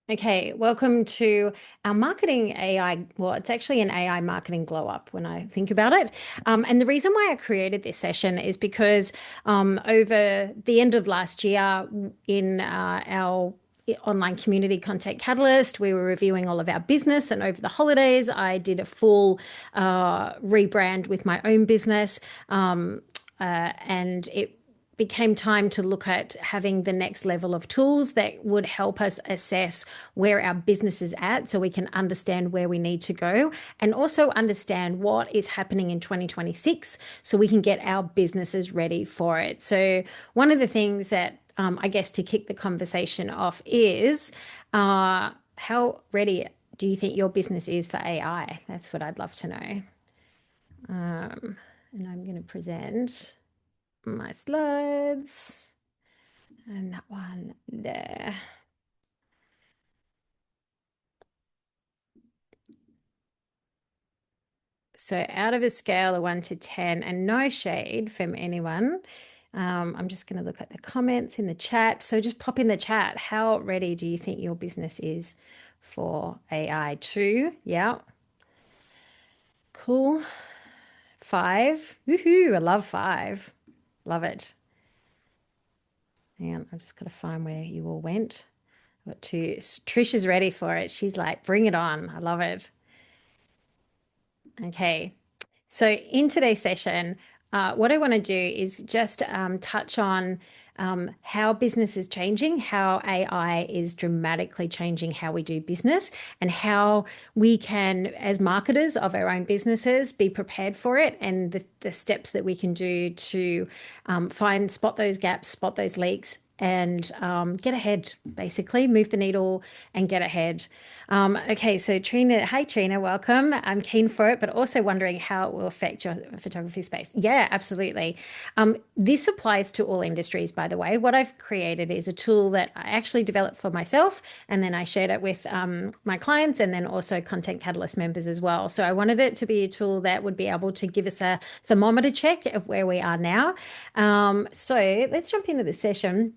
Okay, welcome to our marketing AI. Well, it's actually an AI marketing glow up when I think about it. And the reason why I created this session is because over the end of last year, in our online community Content Catalyst, we were reviewing all of our business. And over the holidays, I did a full rebrand with my own business. And it became time to look at having the next level of tools that would help us assess where our business is at so we can understand where we need to go and also understand what is happening in 2026 so we can get our businesses ready for it. So, one of the things that I guess to kick the conversation off is how ready do you think your business is for AI? That's what I'd love to know. And I'm going to present my slides and that one there. So out of a scale of 1 to 10, and no shade from anyone, I'm just going to look at the comments in the chat. So just pop in the chat. How ready do you think your business is for AI? 2, yeah, cool. 5, woohoo, I love 5. Love it. And I've just got to find where you all went. Got 2. Trish is ready for it. She's like, bring it on. I love it. Okay. So, in today's session, what I want to do is just touch on how business is changing, how AI is dramatically changing how we do business, and how we can, as marketers of our own businesses, be prepared for it, and the steps that we can do to spot those gaps, spot those leaks, and get ahead, basically, move the needle and get ahead. Okay, so Trina, hi Trina, welcome. I'm keen for it, but also wondering how it will affect your photography space. Yeah, absolutely. This applies to all industries, by the way. What I've created is a tool that I actually developed for myself, and then I shared it with my clients and then also Content Catalyst members as well. So I wanted it to be a tool that would be able to give us a thermometer check of where we are now. So let's jump into the session.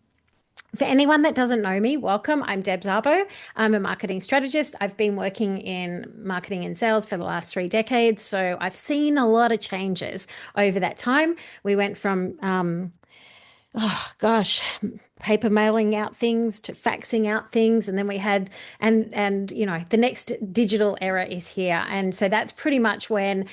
For anyone that doesn't know me, welcome. I'm Deb Szabo. I'm a marketing strategist. I've been working in marketing and sales for the last 3 decades. So I've seen a lot of changes over that time. We went from oh gosh, paper mailing out things to faxing out things, and then we had and the next digital era is here, and so that's pretty much when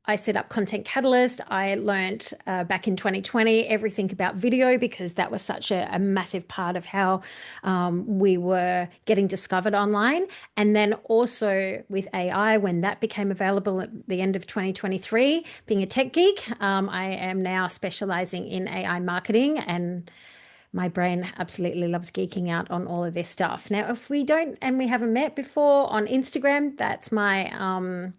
I set up Content Catalyst. I learned back in 2020 everything about video because that was such a massive part of how we were getting discovered online. And then also with AI, when that became available at the end of 2023, being a tech geek, I am now specializing in AI marketing, and my brain absolutely loves geeking out on all of this stuff. Now, if we don't and we haven't met before on Instagram, that's my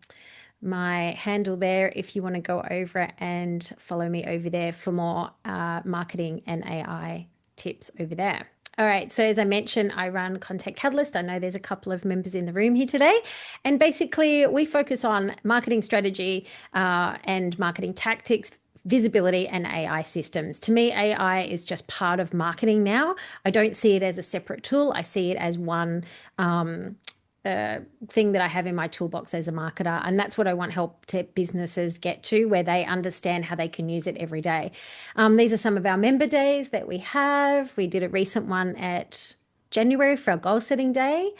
handle there if you want to go over and follow me over there for more marketing and AI tips over there. All right, so as I mentioned, I run Content Catalyst. I know there's a couple of members in the room here today. And basically, we focus on marketing strategy and marketing tactics, visibility, and AI systems. To me, AI is just part of marketing now. I don't see it as a separate tool, I see it as one thing that I have in my toolbox as a marketer. And that's what I want help to businesses get to, where they understand how they can use it every day. These are some of our member days that we have. We did a recent one at January for our goal setting day.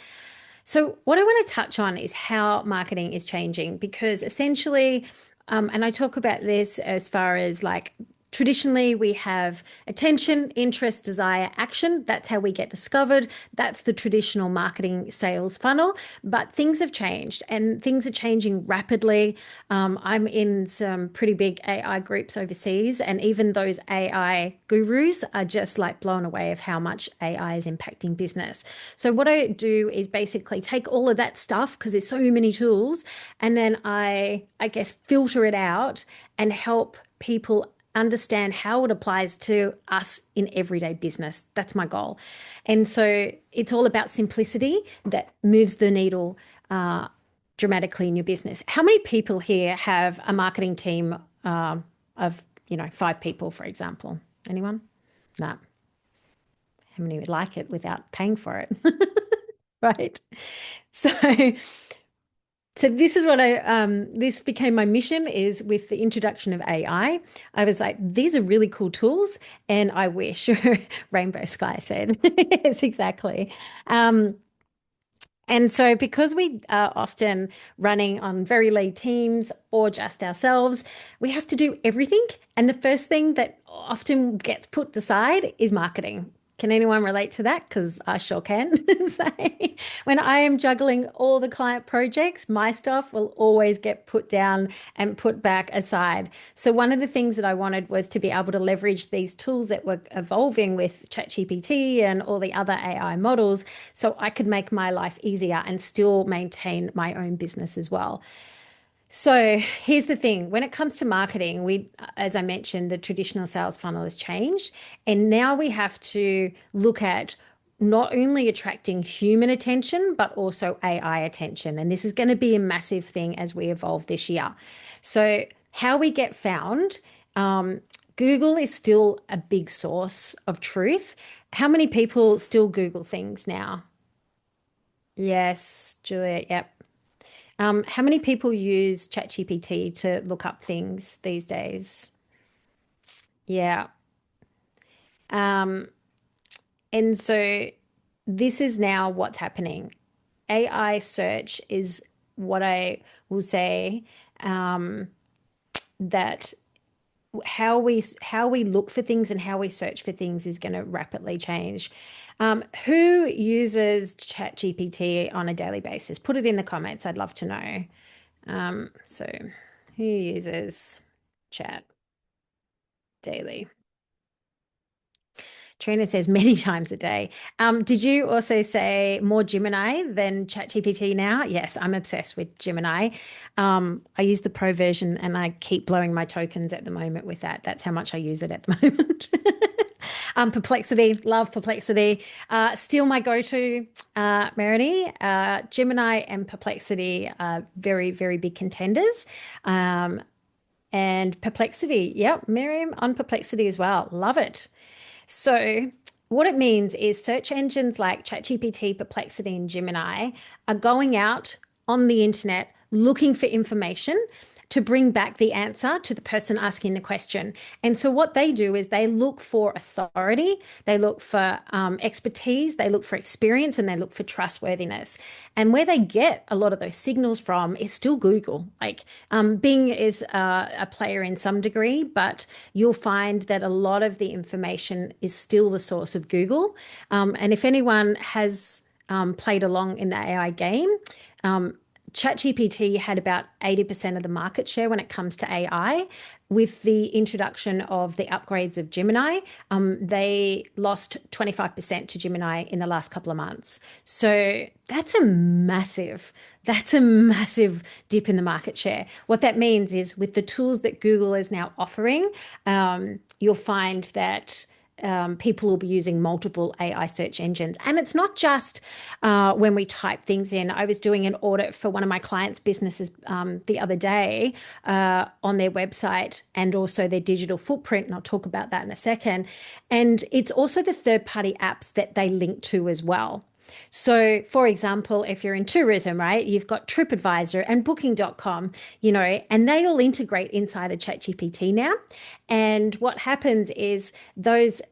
So, what I want to touch on is how marketing is changing because essentially, and I talk about this as far as like traditionally, we have attention, interest, desire, action. That's how we get discovered. That's the traditional marketing sales funnel. But things have changed and things are changing rapidly. I'm in some pretty big AI groups overseas, and even those AI gurus are just like blown away of how much AI is impacting business. So, what I do is basically take all of that stuff because there's so many tools, and then I guess, filter it out and help people understand how it applies to us in everyday business. That's my goal. And so it's all about simplicity that moves the needle dramatically in your business. How many people here have a marketing team of, 5 people, for example? Anyone? No. How many would like it without paying for it? right? So, so this is what this became my mission is with the introduction of AI. I was like, these are really cool tools, and I wish Rainbow Sky said, yes, exactly. Um, and so, because we are often running on very lean teams or just ourselves, we have to do everything. And the first thing that often gets put aside is marketing. Can anyone relate to that? Because I sure can. Say, when I am juggling all the client projects, my stuff will always get put down and put back aside. So, one of the things that I wanted was to be able to leverage these tools that were evolving with ChatGPT and all the other AI models so I could make my life easier and still maintain my own business as well. So here's the thing. When it comes to marketing, as I mentioned, the traditional sales funnel has changed. And now we have to look at not only attracting human attention, but also AI attention. And this is going to be a massive thing as we evolve this year. So how we get found, Google is still a big source of truth. How many people still Google things now? Yes, Juliet. Yep. How many people use ChatGPT to look up things these days? Yeah. Um, and so this is now what's happening. AI search is what I will say um, that how we look for things and how we search for things is going to rapidly change. Who uses ChatGPT on a daily basis? Put it in the comments. I'd love to know. So who uses chat daily? Trina says many times a day. Did you also say more Gemini than ChatGPT now? Yes, I'm obsessed with Gemini. I use the pro version and I keep blowing my tokens at the moment with that. That's how much I use it at the moment. Perplexity, love Perplexity. Still my go-to, Marini. Gemini and Perplexity are very, very big contenders. And Perplexity, yep, Miriam on Perplexity as well. Love it. So, what it means is search engines like ChatGPT, Perplexity, and Gemini are going out on the internet looking for information to bring back the answer to the person asking the question. And so, what they do is they look for authority, they look for expertise, they look for experience, and they look for trustworthiness. And where they get a lot of those signals from is still Google. Like Bing is a player in some degree, but you'll find that a lot of the information is still the source of Google. And if anyone has played along in the AI game, ChatGPT had about 80% of the market share when it comes to AI. With the introduction of the upgrades of Gemini, they lost 25% to Gemini in the last couple of months. So that's a massive dip in the market share. What that means is with the tools that Google is now offering, you'll find that people will be using multiple AI search engines. And it's not just when we type things in. I was doing an audit for one of my clients' businesses the other day on their website and also their digital footprint. And I'll talk about that in a second. And it's also the third-party apps that they link to as well. So, for example, if you're in tourism, right, you've got TripAdvisor and Booking.com, and they all integrate inside of ChatGPT now. And what happens is those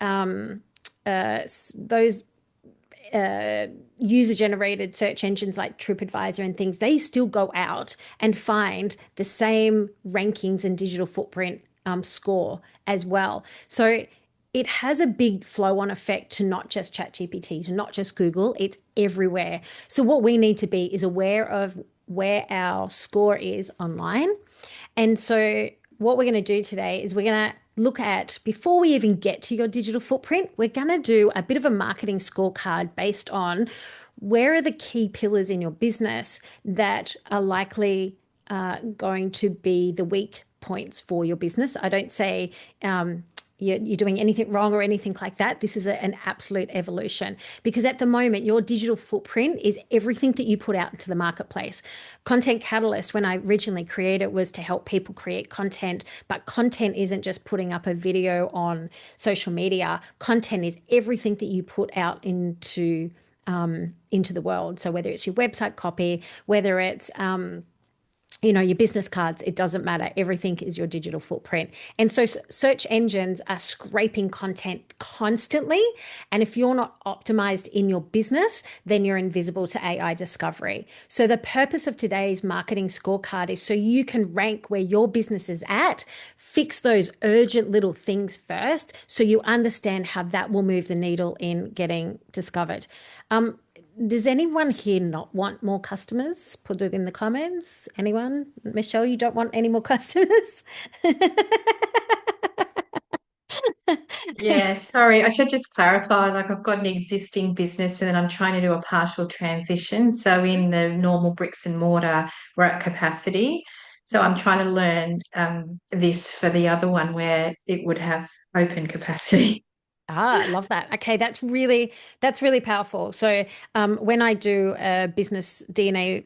user-generated search engines like TripAdvisor and things, they still go out and find the same rankings and digital footprint score as well. So it has a big flow-on effect to not just ChatGPT, to not just Google. It's everywhere. So what we need to be is aware of where our score is online. And so what we're going to do today is we're going to look at, before we even get to your digital footprint, we're going to do a bit of a marketing scorecard based on where are the key pillars in your business that are likely going to be the weak points for your business. I don't say you're doing anything wrong or anything like that. This is an absolute evolution because at the moment, your digital footprint is everything that you put out into the marketplace. Content Catalyst, when I originally created it, was to help people create content, but content isn't just putting up a video on social media. Content is everything that you put out into into the world. So whether it's your website copy, whether it's your business cards, it doesn't matter. Everything is your digital footprint. And so search engines are scraping content constantly. And if you're not optimized in your business, then you're invisible to AI discovery. So the purpose of today's marketing scorecard is so you can rank where your business is at, fix those urgent little things first, so you understand how that will move the needle in getting discovered. Does anyone here not want more customers? Put it in the comments. Anyone? Michelle, you don't want any more customers? Yeah, sorry, I should just clarify. Like, I've got an existing business and then I'm trying to do a partial transition. So, in the normal bricks and mortar, we're at capacity. So, I'm trying to learn this for the other one where it would have open capacity. I love that. Okay, that's really powerful. So when I do a business DNA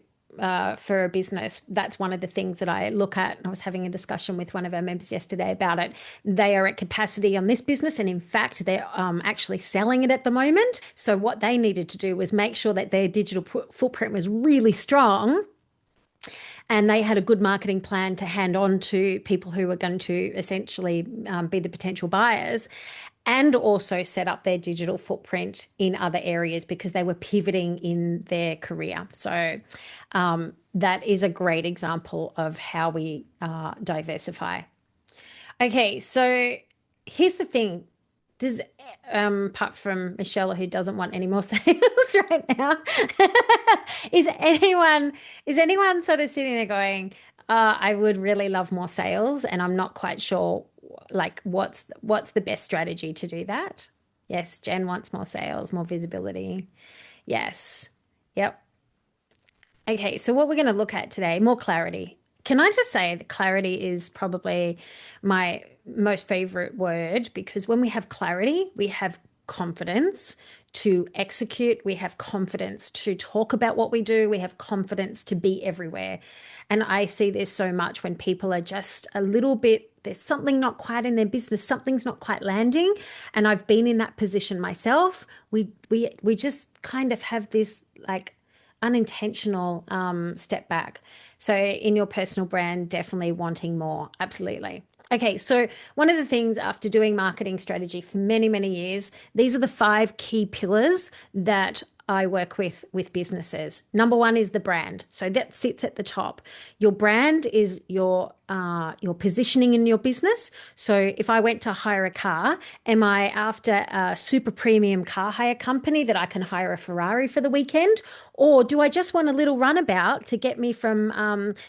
for a business, that's one of the things that I look at. I was having a discussion with one of our members yesterday about it. They are at capacity on this business, and in fact, they're actually selling it at the moment. So what they needed to do was make sure that their digital footprint was really strong, and they had a good marketing plan to hand on to people who were going to essentially be the potential buyers, and also set up their digital footprint in other areas because they were pivoting in their career. So that is a great example of how we diversify. Okay, so here's the thing. Does apart from Michelle, who doesn't want any more sales right now, is anyone sort of sitting there going, I would really love more sales, and I'm not quite sure like what's the best strategy to do that? Yes, Jen wants more sales, more visibility. Yes. Yep. Okay, so what we're going to look at today, more clarity. Can I just say that clarity is probably my most favorite word, because when we have clarity, we have confidence to execute, we have confidence to talk about what we do, we have confidence to be everywhere. And I see this so much when people are just a little bit, there's something not quite in their business, something's not quite landing. And I've been in that position myself. We just kind of have this like unintentional step back. So in your personal brand, definitely wanting more. Absolutely. Okay, so one of the things after doing marketing strategy for many, many years, these are the 5 key pillars that I work with businesses. Number one is the brand. So that sits at the top. Your brand is your positioning in your business. So if I went to hire a car, am I after a super premium car hire company that I can hire a Ferrari for the weekend? Or do I just want a little runabout to get me from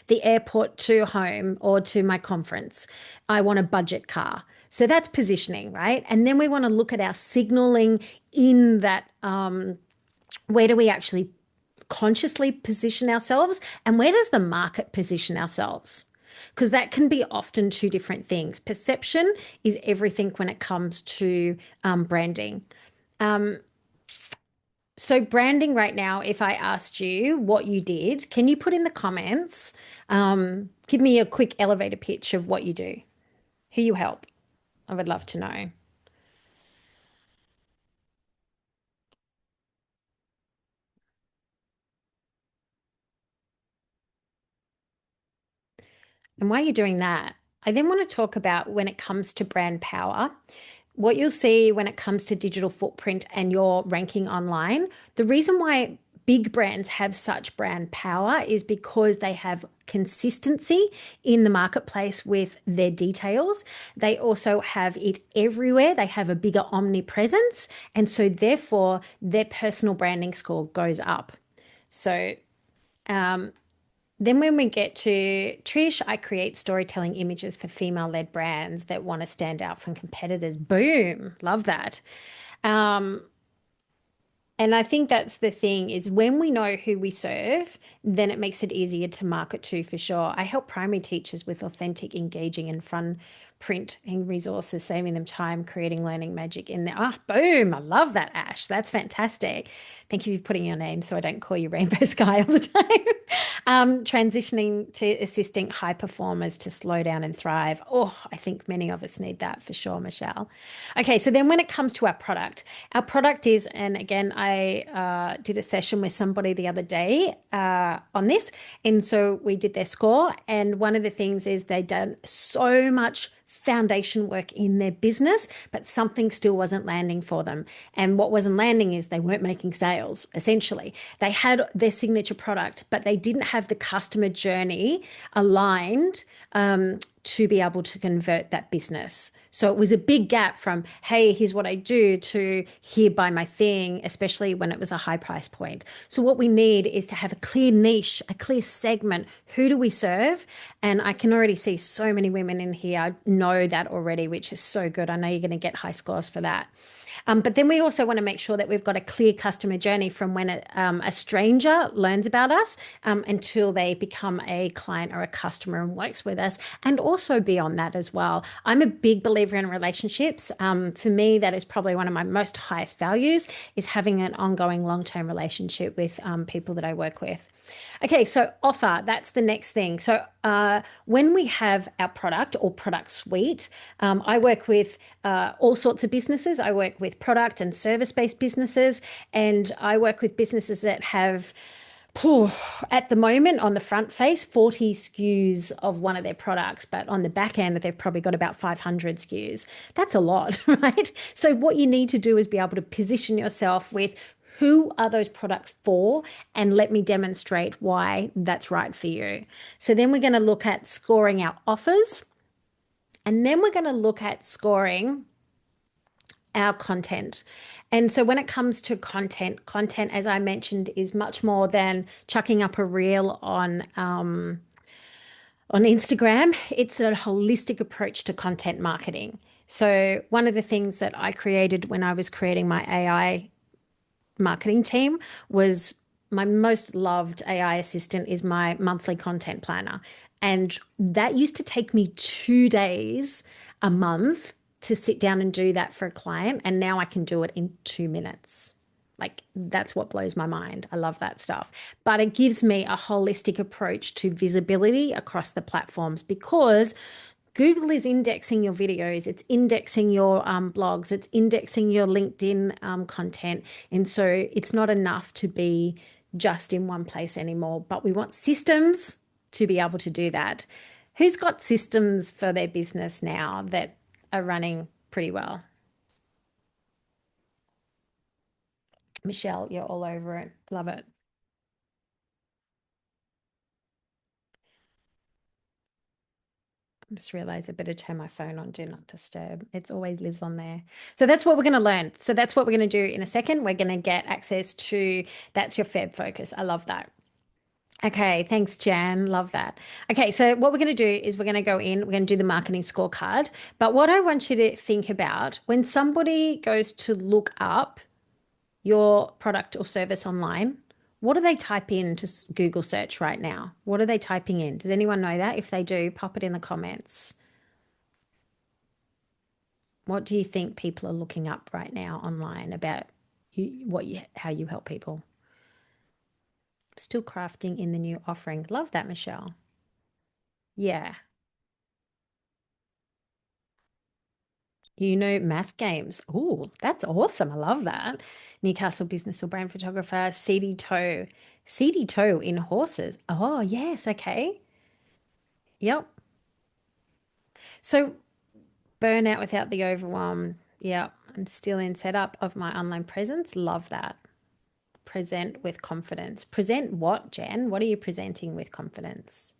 the airport to home or to my conference? I want a budget car. So that's positioning, right? And then we want to look at our signaling in that. Where do we actually consciously position ourselves, and where does the market position ourselves? Because that can be often two different things. Perception is everything when it comes to branding. So, branding right now, if I asked you what you did, can you put in the comments? Give me a quick elevator pitch of what you do, who you help. I would love to know. And while you're doing that, I then want to talk about when it comes to brand power, what you'll see when it comes to digital footprint and your ranking online. The reason why big brands have such brand power is because they have consistency in the marketplace with their details. They also have it everywhere. They have a bigger omnipresence. And so, therefore, their personal branding score goes up. So, then when we get to Trish, I create storytelling images for female-led brands that want to stand out from competitors. Boom, love that. Um, and I think that's the thing is when we know who we serve, then it makes it easier to market to for sure. I help primary teachers with authentic, engaging, and fun printing resources, saving them time, creating learning magic in there. Ah, boom. I love that, Ash. That's fantastic. Thank you for putting your name so I don't call you Rainbow Sky all the time. Transitioning to assisting high performers to slow down and thrive. Oh, I think many of us need that for sure, Michelle. Okay, so then when it comes to our product is, and again, I did a session with somebody the other day on this. And so we did their score. And one of the things is they'd done so much foundation work in their business, but something still wasn't landing for them. And what wasn't landing is they weren't making sales, essentially. They had their signature product, but they didn't have the customer journey aligned to be able to convert that business. So it was a big gap from, hey, here's what I do, to here, buy my thing, especially when it was a high price point. So what we need is to have a clear niche, a clear segment. Who do we serve? And I can already see so many women in here know that already, which is so good. I know you're going to get high scores for that. But then we also want to make sure that we've got a clear customer journey from when a stranger learns about us until they become a client or a customer and works with us, and also beyond that as well. I'm a big believer in relationships. For me, that is probably one of my most highest values, is having an ongoing long-term relationship with people that I work with. Okay, so offer, that's the next thing. So when we have our product or product suite, I work with all sorts of businesses. I work with product and service-based businesses, and I work with businesses that have, at the moment on the front face, 40 SKUs of one of their products, but on the back end, they've probably got about 500 SKUs. That's a lot, right? So what you need to do is be able to position yourself with, who are those products for? And let me demonstrate why that's right for you. So then we're going to look at scoring our offers. And then we're going to look at scoring our content. And so when it comes to content, as I mentioned, is much more than chucking up a reel on Instagram. It's a holistic approach to content marketing. So one of the things that I created when I was creating my AI marketing team was, my most loved AI assistant is my monthly content planner. And that used to take me 2 days a month to sit down and do that for a client. And now I can do it in 2 minutes. Like, that's what blows my mind. I love that stuff. But it gives me a holistic approach to visibility across the platforms, because Google is indexing your videos, it's indexing your blogs, it's indexing your LinkedIn content. And so it's not enough to be just in one place anymore, but we want systems to be able to do that. Who's got systems for their business now that are running pretty well? Michelle, you're all over it. Love it. I just realized I better turn my phone on do not disturb. It always lives on there. So that's what we're going to learn. So that's what we're going to do in a second. We're going to get access to, that's your Feb focus. I love that. Okay, thanks, Jan. Love that. Okay, so what we're going to do is we're going to go in, we're going to do the marketing scorecard. But what I want you to think about, when somebody goes to look up your product or service online, what do they type in to Google search right now? What are they typing in? Does anyone know that? If they do, pop it in the comments. What do you think people are looking up right now online about how you help people? Still crafting in the new offering. Love that, Michelle. Yeah. Math games. Oh, that's awesome. I love that. Newcastle business or brand photographer, seedy toe. Seedy toe in horses. Oh, yes. Okay. Yep. So burnout without the overwhelm. Yep. I'm still in setup of my online presence. Love that. Present with confidence. Present what, Jen? What are you presenting with confidence?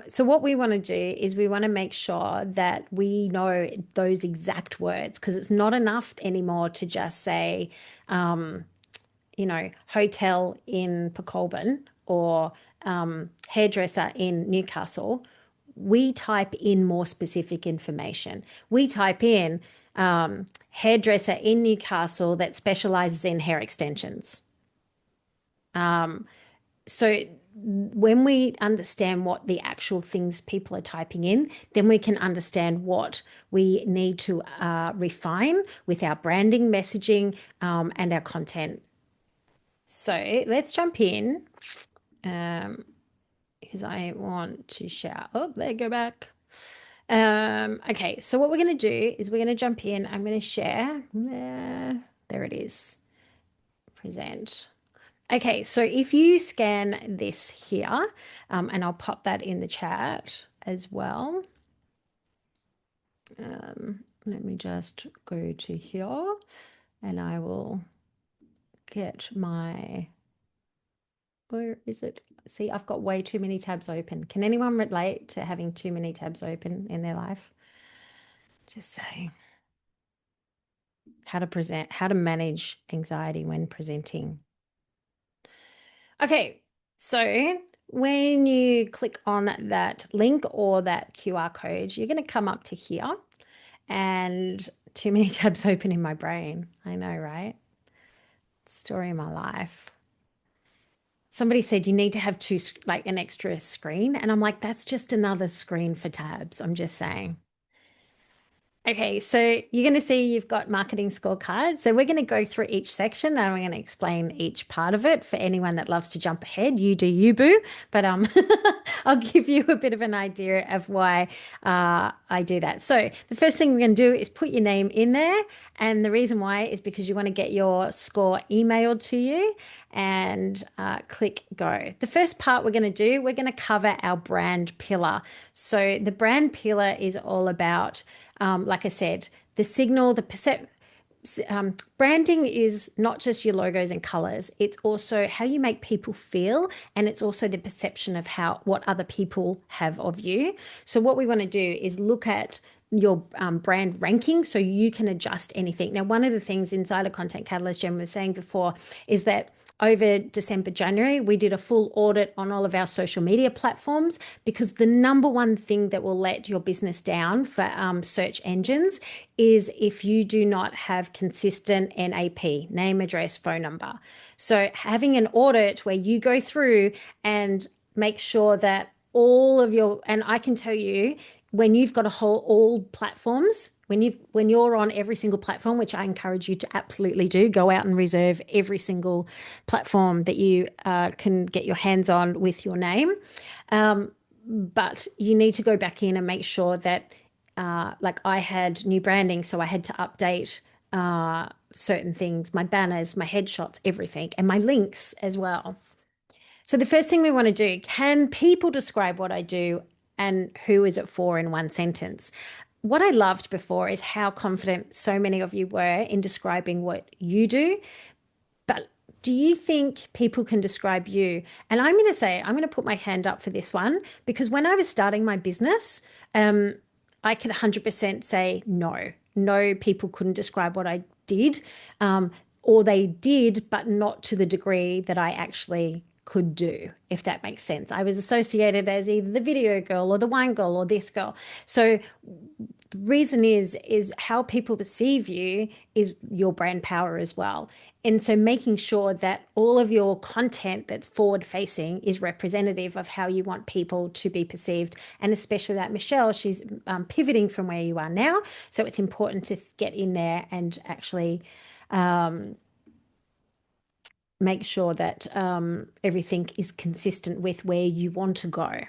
So what we want to do is we want to make sure that we know those exact words, because it's not enough anymore to just say, hotel in Pecolbin or hairdresser in Newcastle. We type in more specific information. We type in hairdresser in Newcastle that specializes in hair extensions. So when we understand what the actual things people are typing in, then we can understand what we need to refine with our branding, messaging, and our content. So let's jump in because I want to share. Oh, there, go back. Okay, so what we're going to do is we're going to jump in. I'm going to share. There it is. Present. Okay, so if you scan this here, and I'll pop that in the chat as well. Let me just go to here and I will get my, where is it? See, I've got way too many tabs open. Can anyone relate to having too many tabs open in their life? Just say how to present, how to manage anxiety when presenting. Okay, so when you click on that link or that QR code, you're going to come up to here and too many tabs open in my brain. I know, right? Story of my life. Somebody said you need to have two, like an extra screen. And I'm like, that's just another screen for tabs. I'm just saying. Okay, so you're going to see you've got marketing scorecard. So we're going to go through each section and we're going to explain each part of it. For anyone that loves to jump ahead, you do you, boo. But I'll give you a bit of an idea of why I do that. So the first thing we're going to do is put your name in there. And the reason why is because you want to get your score emailed to you and click go. The first part we're going to do, we're going to cover our brand pillar. So the brand pillar is all about like I said, the signal, branding is not just your logos and colors. It's also how you make people feel, and it's also the perception of what other people have of you. So what we want to do is look at your brand ranking so you can adjust anything. Now, one of the things inside of Content Catalyst, Jen was saying before, is that over December, January, we did a full audit on all of our social media platforms, because the number one thing that will let your business down for search engines is if you do not have consistent NAP, name, address, phone number. So having an audit where you go through and make sure that all of your, and I can tell you, when you've got all platforms, when you're on every single platform, which I encourage you to absolutely do, go out and reserve every single platform that you can get your hands on with your name. But you need to go back in and make sure that, like I had new branding, so I had to update certain things, my banners, my headshots, everything, and my links as well. So the first thing we want to do, can people describe what I do and who is it for in one sentence? What I loved before is how confident so many of you were in describing what you do. But do you think people can describe you? And I'm going to put my hand up for this one, because when I was starting my business, I could 100% say no. No, people couldn't describe what I did, or they did, but not to the degree that I actually could do, if that makes sense. I was associated as either the video girl or the wine girl or this girl. So the reason is how people perceive you is your brand power as well. And so making sure that all of your content that's forward facing is representative of how you want people to be perceived. And especially that Michelle, she's pivoting from where you are now. So it's important to get in there and actually make sure that everything is consistent with where you want to go.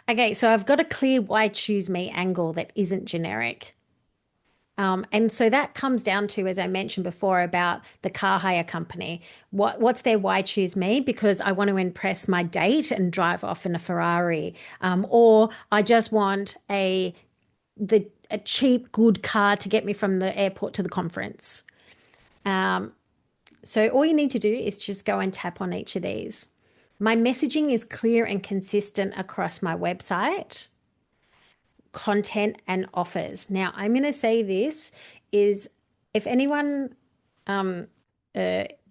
Okay, so I've got a clear why choose me angle that isn't generic. And so that comes down to, as I mentioned before, about the car hire company. What's their why choose me? Because I want to impress my date and drive off in a Ferrari, or I just want a cheap, good car to get me from the airport to the conference. So all you need to do is just go and tap on each of these. My messaging is clear and consistent across my website, content, and offers. Now, I'm going to say this is, if anyone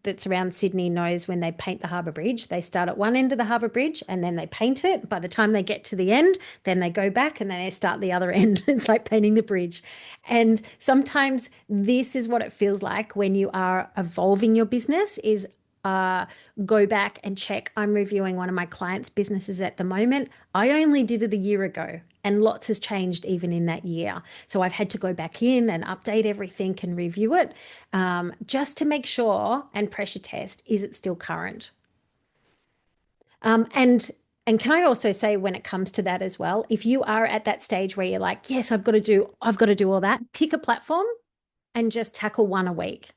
that's around Sydney knows, when they paint the Harbour Bridge, they start at one end of the Harbour Bridge and then they paint it. By the time they get to the end, then they go back and then they start the other end. It's like painting the bridge. And sometimes this is what it feels like when you are evolving your business, is go back and check. I'm reviewing one of my clients' businesses at the moment. I only did it a year ago, and lots has changed even in that year. So I've had to go back in and update everything and review it, just to make sure and pressure test, is it still current? Um, and and can I also say, when it comes to that as well, if you are at that stage where you're like, yes, I've got to do all that, pick a platform and just tackle one a week.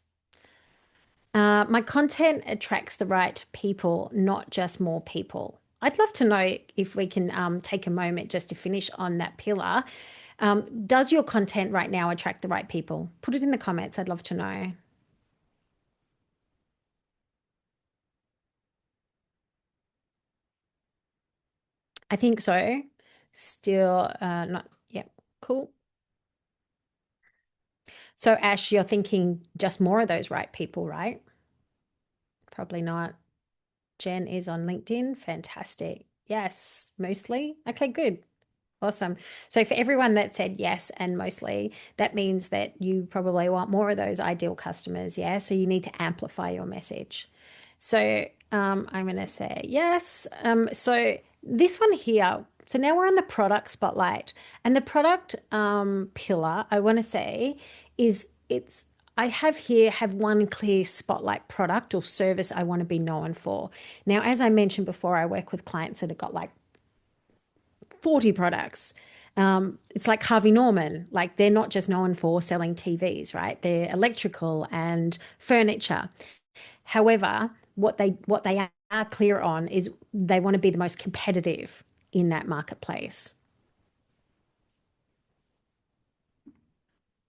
My content attracts the right people, not just more people. I'd love to know if we can take a moment just to finish on that pillar. Does your content right now attract the right people? Put it in the comments. I'd love to know. I think so. Still not. Yeah, cool. So, Ash, you're thinking just more of those right people, right? Probably not. Jen is on LinkedIn. Fantastic. Yes, mostly. Okay, good. Awesome. So for everyone that said yes and mostly, that means that you probably want more of those ideal customers. Yeah. So you need to amplify your message. So I'm going to say yes. So this one here. So now we're on the product spotlight, and the product pillar, I want to say, is I have one clear spotlight product or service I want to be known for. Now, as I mentioned before, I work with clients that have got like 40 products. It's like Harvey Norman, like they're not just known for selling TVs, right? They're electrical and furniture. However, what they are clear on is they want to be the most competitive in that marketplace.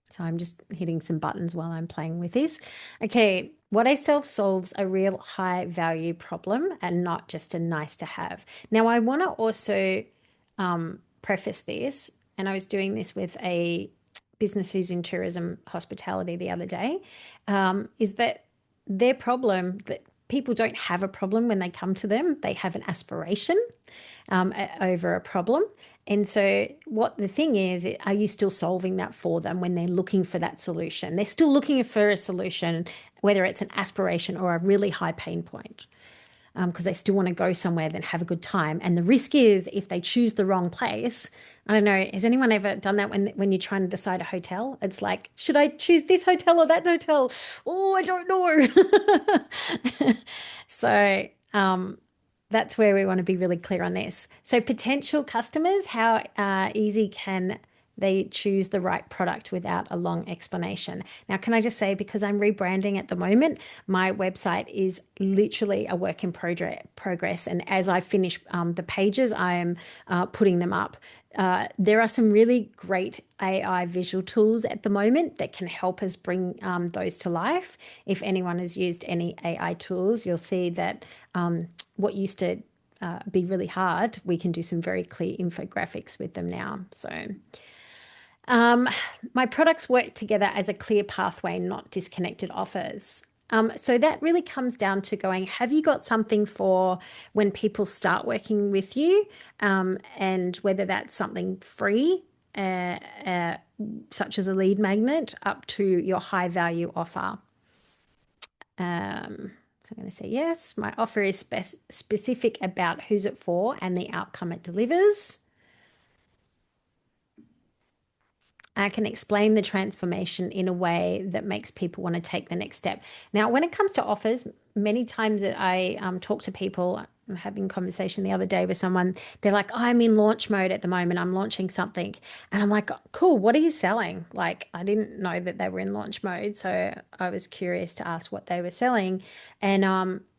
So I'm just hitting some buttons while I'm playing with this. Okay, what I sell solves a real high value problem and not just a nice to have. Now, I want to also preface this, and I was doing this with a business who's in tourism hospitality the other day, is that their problem that people don't have a problem when they come to them, they have an aspiration over a problem. And so, what the thing is, are you still solving that for them when they're looking for that solution? They're still looking for a solution, whether it's an aspiration or a really high pain point, because they still want to go somewhere then have a good time. And the risk is if they choose the wrong place. I don't know, has anyone ever done that when you're trying to decide a hotel? It's like, should I choose this hotel or that hotel? Oh, I don't know. So, that's where we want to be really clear on this. So, potential customers, how easy can they choose the right product without a long explanation? Now, can I just say, because I'm rebranding at the moment, my website is literally a work in progress. And as I finish the pages, I am putting them up. There are some really great AI visual tools at the moment that can help us bring those to life. If anyone has used any AI tools, you'll see that what used to be really hard, we can do some very clear infographics with them now. So my products work together as a clear pathway, not disconnected offers. So that really comes down to going, have you got something for when people start working with you, and whether that's something free, such as a lead magnet, up to your high value offer. So I'm going to say yes. My offer is specific about who's it for and the outcome it delivers. I can explain the transformation in a way that makes people want to take the next step. Now, when it comes to offers, many times that I talk to people, I'm having a conversation the other day with someone, they're like, oh, I'm in launch mode at the moment. I'm launching something. And I'm like, cool, what are you selling? Like, I didn't know that they were in launch mode. So I was curious to ask what they were selling. And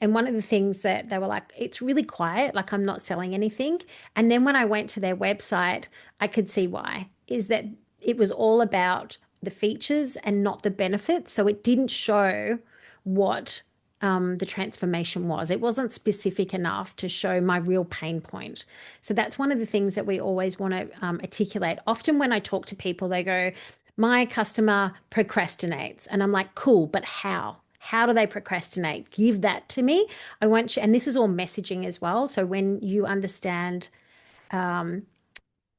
one of the things that they were like, it's really quiet, like I'm not selling anything. And then when I went to their website, I could see why, is that it was all about the features and not the benefits. So it didn't show what the transformation was. It wasn't specific enough to show my real pain point. So that's one of the things that we always want to articulate. Often when I talk to people, they go, my customer procrastinates. And I'm like, cool, but how? How do they procrastinate? Give that to me. I want you, and this is all messaging as well. So when you understand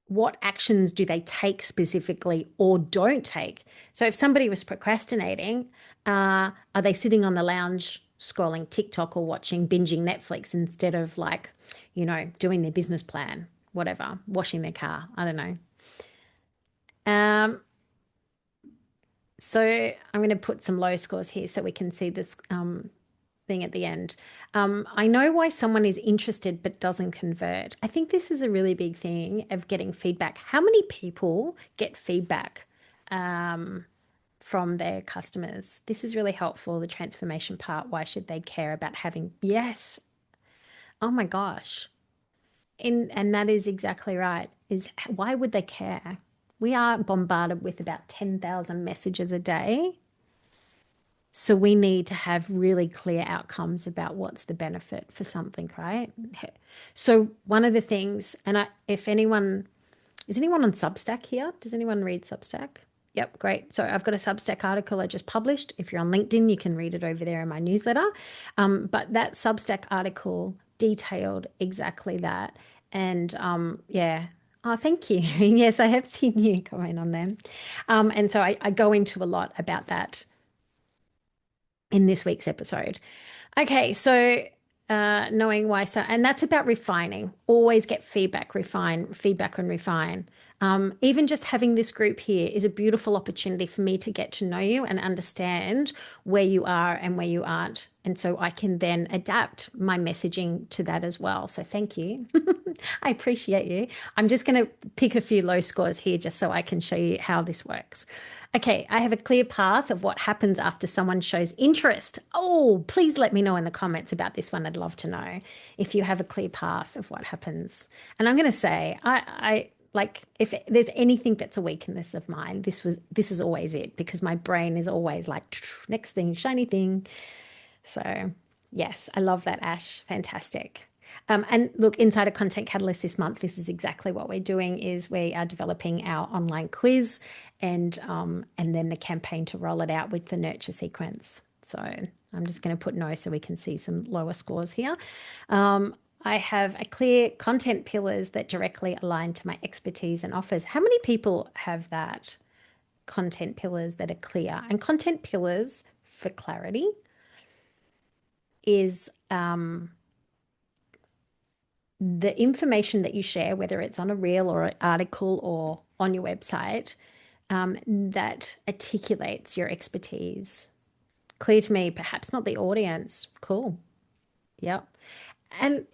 what actions do they take specifically or don't take? So if somebody was procrastinating, are they sitting on the lounge scrolling TikTok or binging Netflix instead of like, doing their business plan, whatever, washing their car. I don't know. Um, so I'm going to put some low scores here so we can see this thing at the end. I know why someone is interested but doesn't convert. I think this is a really big thing of getting feedback. How many people get feedback from their customers? This is really helpful. The transformation part. Why should they care about having? Yes. Oh my gosh. And that is exactly right. Is why would they care? We are bombarded with about 10,000 messages a day. So we need to have really clear outcomes about what's the benefit for something, right? So one of the things, if anyone, is anyone on Substack here? Does anyone read Substack? Yep, great. So I've got a Substack article I just published. If you're on LinkedIn, you can read it over there in my newsletter. But that Substack article detailed exactly that. And yeah, oh, thank you. Yes, I have seen you comment on them. And so I go into a lot about that in this week's episode. Okay, so knowing why so, and that's about refining. Always get feedback, refine, feedback and refine. Even just having this group here is a beautiful opportunity for me to get to know you and understand where you are and where you aren't. And so I can then adapt my messaging to that as well. So thank you. I appreciate you. I'm just going to pick a few low scores here just so I can show you how this works. Okay, I have a clear path of what happens after someone shows interest. Oh, please let me know in the comments about this one. I'd love to know if you have a clear path of what happens. And I'm going to say, I like if there's anything that's a weakness of mine, this is always it because my brain is always like next thing, shiny thing. So yes, I love that, Ash. Fantastic. And look, inside a Content Catalyst this month, this is exactly what we're doing is we are developing our online quiz and then the campaign to roll it out with the nurture sequence. So I'm just going to put no so we can see some lower scores here. I have a clear content pillars that directly align to my expertise and offers. How many people have that? Content pillars that are clear. And content pillars, for clarity, is the information that you share, whether it's on a reel or an article or on your website, that articulates your expertise. Clear to me, perhaps not the audience. Cool. Yep. And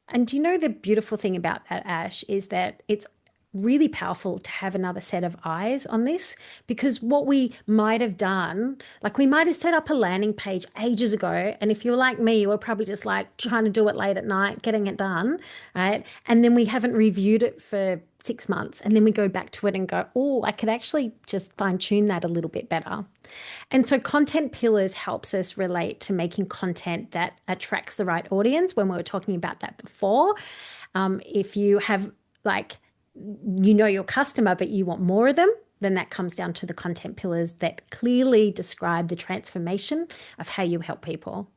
and do you know the beautiful thing about that, Ash, is that it's really powerful to have another set of eyes on this because what we might have done, like we might have set up a landing page ages ago. And if you're like me, you were probably just like trying to do it late at night, getting it done, right? And then we haven't reviewed it for 6 months. And then we go back to it and go, oh, I could actually just fine tune that a little bit better. And so content pillars helps us relate to making content that attracts the right audience when we were talking about that before. If you have like, your customer, but you want more of them, then that comes down to the content pillars that clearly describe the transformation of how you help people.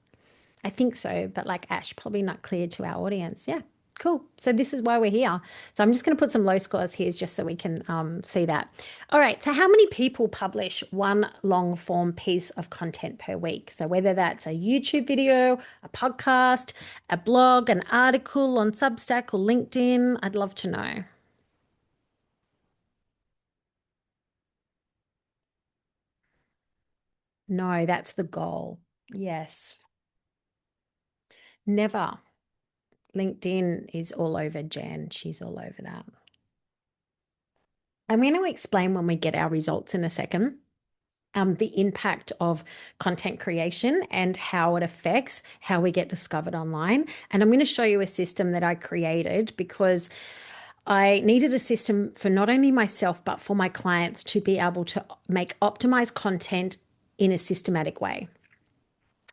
I think so, but like Ash, probably not clear to our audience. Yeah, cool. So this is why we're here. So I'm just going to put some low scores here just so we can see that. All right. So how many people publish one long form piece of content per week? So whether that's a YouTube video, a podcast, a blog, an article on Substack or LinkedIn, I'd love to know. No, that's the goal. Yes. Never. LinkedIn is all over Jen. She's all over that. I'm going to explain when we get our results in a second. The impact of content creation and how it affects how we get discovered online. And I'm going to show you a system that I created because I needed a system for not only myself, but for my clients to be able to make optimized content in a systematic way.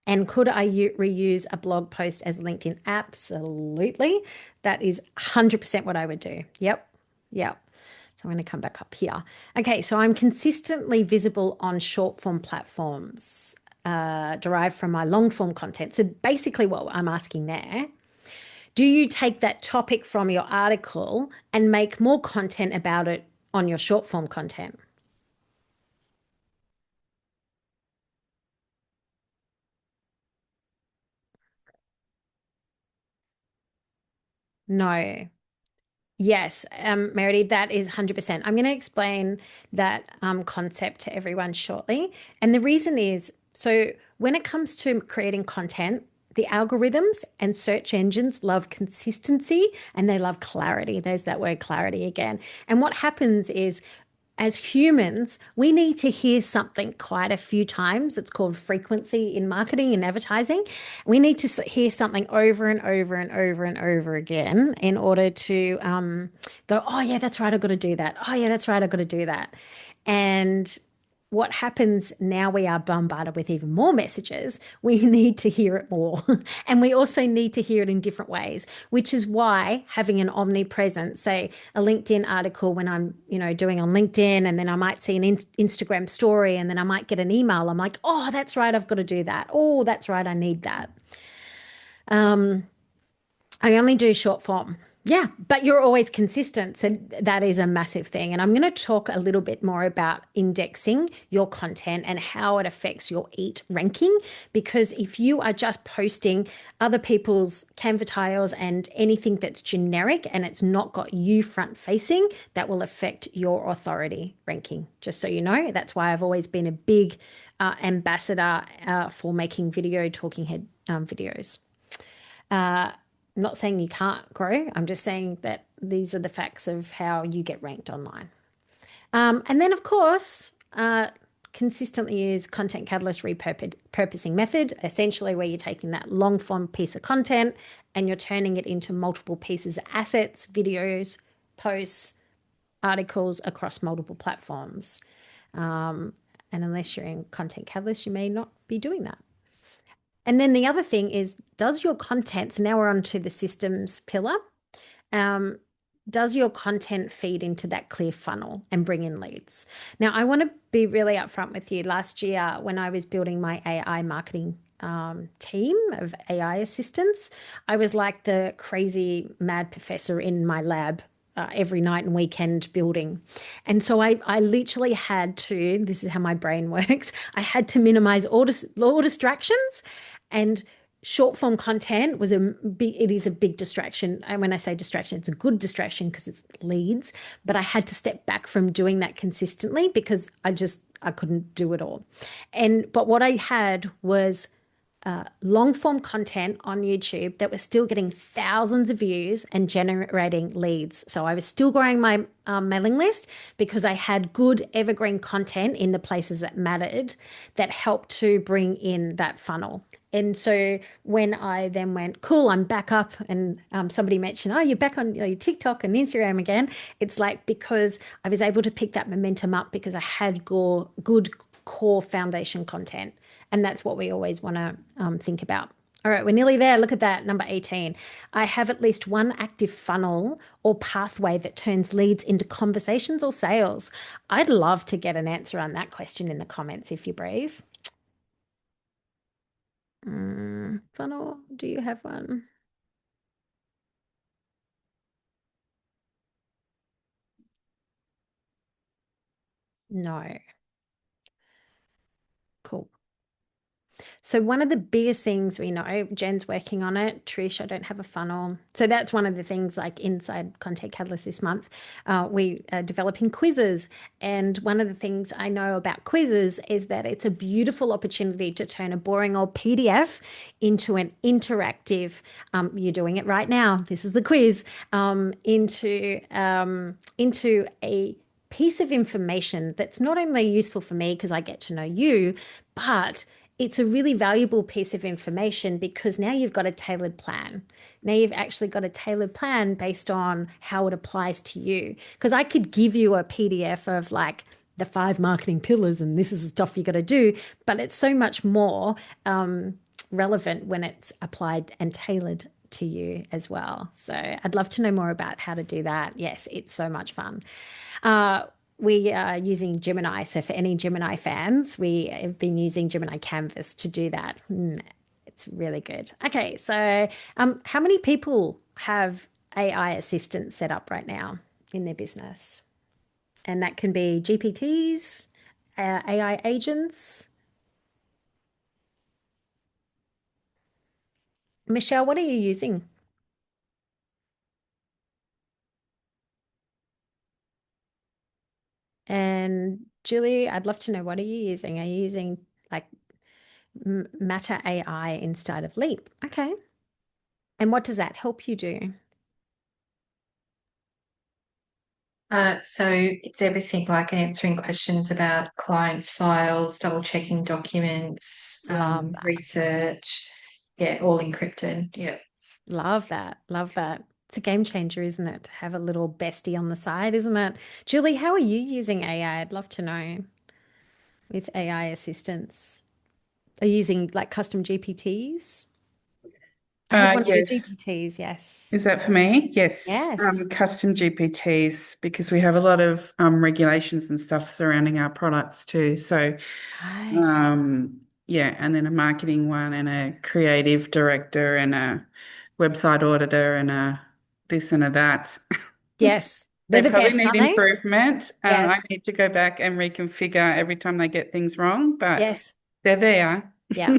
And could I reuse a blog post as LinkedIn? Absolutely. That is 100% what I would do. Yep. Yep. So I'm going to come back up here. Okay. So I'm consistently visible on short form platforms derived from my long form content. So basically, what I'm asking there, do you take that topic from your article and make more content about it on your short form content? No. Yes, Meredith, that is 100%. I'm going to explain that concept to everyone shortly. And the reason is so when it comes to creating content, the algorithms and search engines love consistency and they love clarity. There's that word clarity again. And what happens is as humans, we need to hear something quite a few times. It's called frequency in marketing and advertising. We need to hear something over and over and over and over again in order to go, oh, yeah, that's right, I've got to do that. Oh, yeah, that's right, I've got to do that. And what happens now we are bombarded with even more messages, we need to hear it more. And we also need to hear it in different ways, which is why having an omnipresent, say a LinkedIn article when I'm, doing on LinkedIn, and then I might see an Instagram story, and then I might get an email. I'm like, oh, that's right, I've got to do that. Oh, that's right, I need that. I only do short form. Yeah, but you're always consistent. So that is a massive thing. And I'm going to talk a little bit more about indexing your content and how it affects your EAT ranking. Because if you are just posting other people's Canva tiles and anything that's generic and it's not got you front facing, that will affect your authority ranking. Just so you know, that's why I've always been a big ambassador for making video talking head videos. I'm not saying you can't grow. I'm just saying that these are the facts of how you get ranked online. And then, of course, consistently use content catalyst repurposing method, essentially where you're taking that long form piece of content and you're turning it into multiple pieces of assets, videos, posts, articles across multiple platforms. And unless you're in content catalyst, you may not be doing that. And then the other thing is, does your content, so now we're on to the systems pillar, um, does your content feed into that clear funnel and bring in leads? Now, I want to be really upfront with you. Last year, when I was building my AI marketing team of AI assistants, I was like the crazy mad professor in my lab every night and weekend building. And so I literally had to, this is how my brain works, I had to minimize all distractions, and short form content was it is a big distraction. And when I say distraction, it's a good distraction because it's leads, but I had to step back from doing that consistently because I couldn't do it all. But what I had was long form content on YouTube that was still getting thousands of views and generating leads. So I was still growing my mailing list because I had good evergreen content in the places that mattered that helped to bring in that funnel. And so when I then went, cool, I'm back up, and somebody mentioned, oh, you're back on your TikTok and Instagram again. It's like because I was able to pick that momentum up because I had good core foundation content. And that's what we always want to think about. All right, we're nearly there. Look at that, number 18. I have at least one active funnel or pathway that turns leads into conversations or sales. I'd love to get an answer on that question in the comments if you're brave. Funnel, do you have one? No. Cool. So one of the biggest things we know, Jen's working on it. Trish, I don't have a funnel. So that's one of the things like inside Content Catalyst this month. We are developing quizzes. And one of the things I know about quizzes is that it's a beautiful opportunity to turn a boring old PDF into an interactive, you're doing it right now. This is the quiz, into a piece of information that's not only useful for me because I get to know you, but it's a really valuable piece of information because now you've got a tailored plan. Now you've actually got a tailored plan based on how it applies to you. Because I could give you a PDF of like the 5 marketing pillars and this is the stuff you got to do, but it's so much more relevant when it's applied and tailored to you as well. So I'd love to know more about how to do that. Yes, it's so much fun. We are using Gemini. So for any Gemini fans, we have been using Gemini Canvas to do that. It's really good. Okay, so how many people have AI assistants set up right now in their business? And that can be GPTs, AI agents. Michelle, what are you using? And Julie, I'd love to know, what are you using? Are you using like Matter AI instead of Leap? Okay. And what does that help you do? So it's everything like answering questions about client files, double checking documents, Love that. research. Yeah, all encrypted. Yeah. Love that. Love that. It's a game changer, isn't it? To have a little bestie on the side, isn't it? Julie, how are you using AI? I'd love to know with AI assistants. Are you using like custom GPTs? I have one of your Yes. GPTs, yes. Is that for me? Yes. Yes. Custom GPTs, because we have a lot of regulations and stuff surrounding our products too. So, Right. um, yeah, and then a marketing one and a creative director and a website auditor and a this and a that. Yes. They're They the probably best, need aren't they? improvement. I Yes. need to go back and reconfigure every time they get things wrong, but Yes. they're there. Yeah.